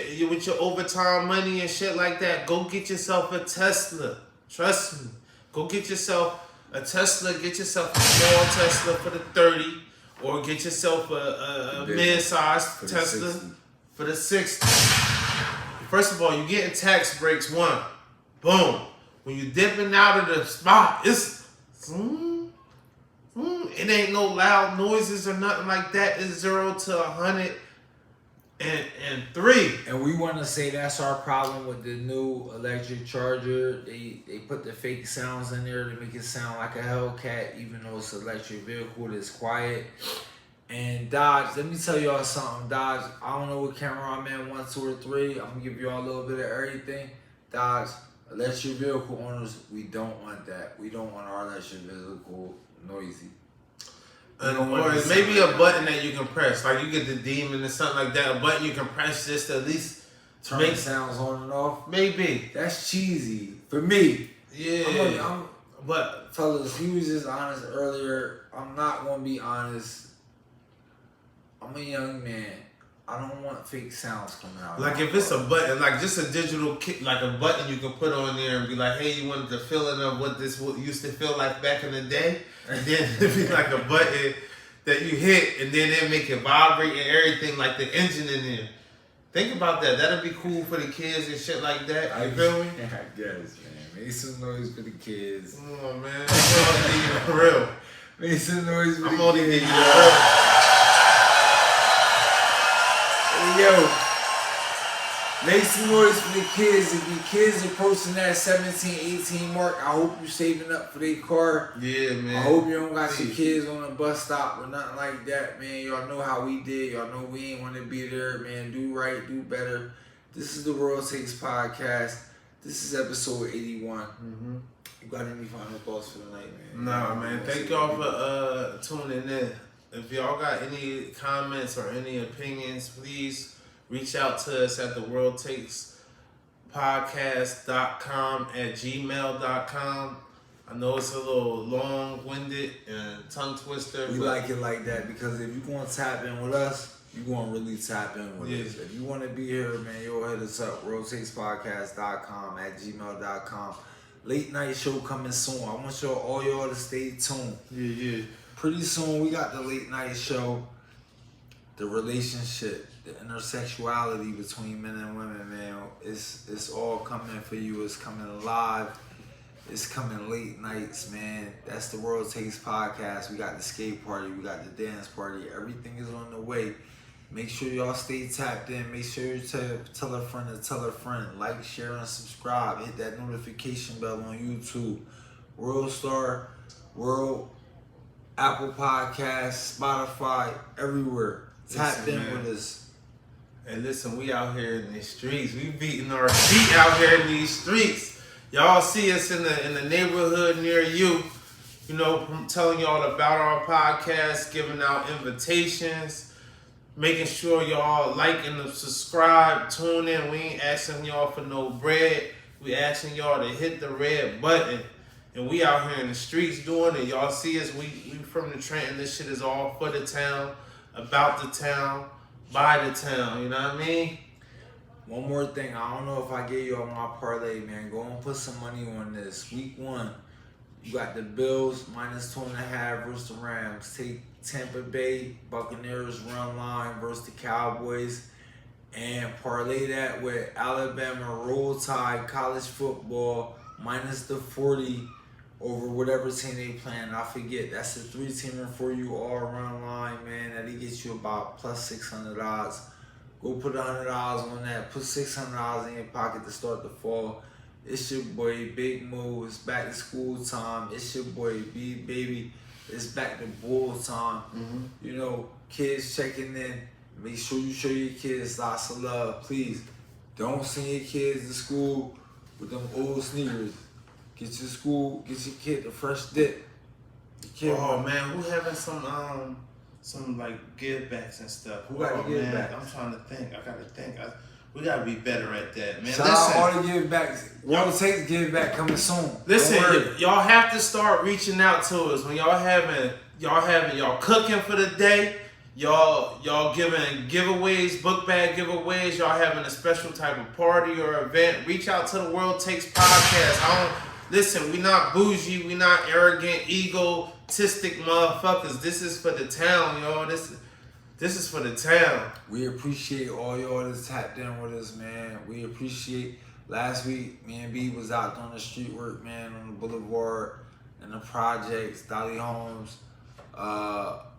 your overtime money and shit like that. Go get yourself a Tesla. Trust me. Go get yourself a Tesla. Get yourself a small Tesla for the 30, or get yourself a mid-sized Tesla for the 60. First of all, you're getting tax breaks. One, boom. When you're dipping out of the spot, it's. It ain't no loud noises or nothing like that. It's 0 to 103. And we want to say that's our problem with the new electric charger. They put the fake sounds in there to make it sound like a Hellcat, even though it's an electric vehicle that's quiet. And Dodge, let me tell y'all something. Dodge, I don't know what camera I'm in, 1, 2, or 3. I'm gonna give y'all a little bit of everything. Dodge, electric vehicle owners, we don't want that. We don't want our electric vehicle noisy. Or maybe a button that you can press, like you get the Demon or something like that. A button you can press just to at least turn sounds on and off. Maybe that's cheesy for me. Yeah, but fellas, he was just honest earlier. I'm not gonna be honest. I'm a young man. I don't want fake sounds coming out. Like if it's a button, like just a digital kit, like a button you can put on there and be like, hey, you wanted the feeling of what this used to feel like back in the day? And then it'd be like a button that you hit and then it make it vibrate and everything like the engine in there. Think about that. That'd be cool for the kids and shit like that. You feel me? I guess, man. Make some noise for the kids. Come on, man. I'm only giving you the real. Make some noise for the kids. I'm only giving you the real. Yo, make some noise for the kids. If your kids approaching that 17, 18 mark, I hope you saving up for their car. Yeah, man. I hope you don't got your kids on a bus stop or nothing like that, man. Y'all know how we did. Y'all know we ain't want to be there, man. Do right, do better. This is the World Takes podcast. This is episode 81. Mm-hmm. You got any final thoughts for the night, man? Nah, man. Thank y'all for tuning in. If y'all got any comments or any opinions, please reach out to us at theworldtakespodcast.com at gmail.com. I know it's a little long-winded and tongue twister. We like it like that because if you're going to tap in with us, you're going to really tap in with us. If you want to be here, man, you'll hit us up, worldtakespodcast.com at gmail.com. Late night show coming soon. I want all y'all to stay tuned. Yeah. Pretty soon, we got the late night show, the relationship, the intersexuality between men and women, man. It's all coming for you. It's coming live. It's coming late nights, man. That's the World Takes podcast. We got the skate party. We got the dance party. Everything is on the way. Make sure y'all stay tapped in. Make sure you tell a friend to tell a friend. Like, share, and subscribe. Hit that notification bell on YouTube. World Star, World, Apple Podcasts, Spotify, everywhere. Tapped in with us. And listen, we out here in these streets. We beating our feet out here in these streets. Y'all see us in the neighborhood near you. You know, I'm telling y'all about our podcast, giving out invitations, making sure y'all like and subscribe, tune in. We ain't asking y'all for no bread. We asking y'all to hit the red button. And we out here in the streets doing it. Y'all see us, we from the Trenton. This shit is all for the town, about the town, by the town. You know what I mean? One more thing. I don't know if I gave you all my parlay, man. Go and put some money on this. Week 1, you got the Bills -2.5 versus the Rams. Take Tampa Bay Buccaneers run line versus the Cowboys. And parlay that with Alabama Roll Tide college football -40 over whatever team they playing. I forget. That's a 3-teamer for you all around line, man. That'll get you about +600 odds. Go put $100 on that. Put $600 in your pocket to start the fall. It's your boy Big Mo. It's back to school time. It's your boy B Baby. It's back to bull time. You know, kids checking in. Make sure you show your kids lots of love. Please don't send your kids to school with them old sneakers. Get your kid a fresh dip. Oh man, who having some like give backs and stuff? Who got to give backs? I'm trying to think. I gotta think. We gotta be better at that, man. Shout out all the give backs. World Takes give back coming soon. Listen, y'all have to start reaching out to us when y'all cooking for the day. Y'all giving giveaways, book bag giveaways. Y'all having a special type of party or event. Reach out to the World Takes podcast. Listen, we not bougie, we not arrogant, egotistic motherfuckers. This is for the town, y'all. This is for the town. We appreciate all y'all that's tapped in with us, man. We appreciate. Last week, me and B was out doing the street work, man, on the boulevard, in the projects, Dolly Homes,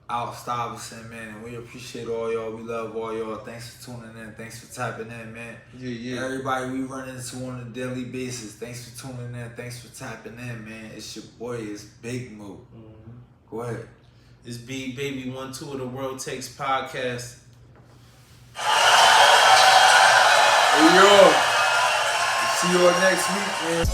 out Stuyvesant, man, and we appreciate all y'all. We love all y'all. Thanks for tuning in. Thanks for tapping in, man. Yeah. Everybody we run into on a daily basis. Thanks for tuning in. Thanks for tapping in, man. It's your boy. It's Big Mo. Go ahead. It's B Baby 1-2 of the World Takes podcast. Hey yo. See you all next week, man.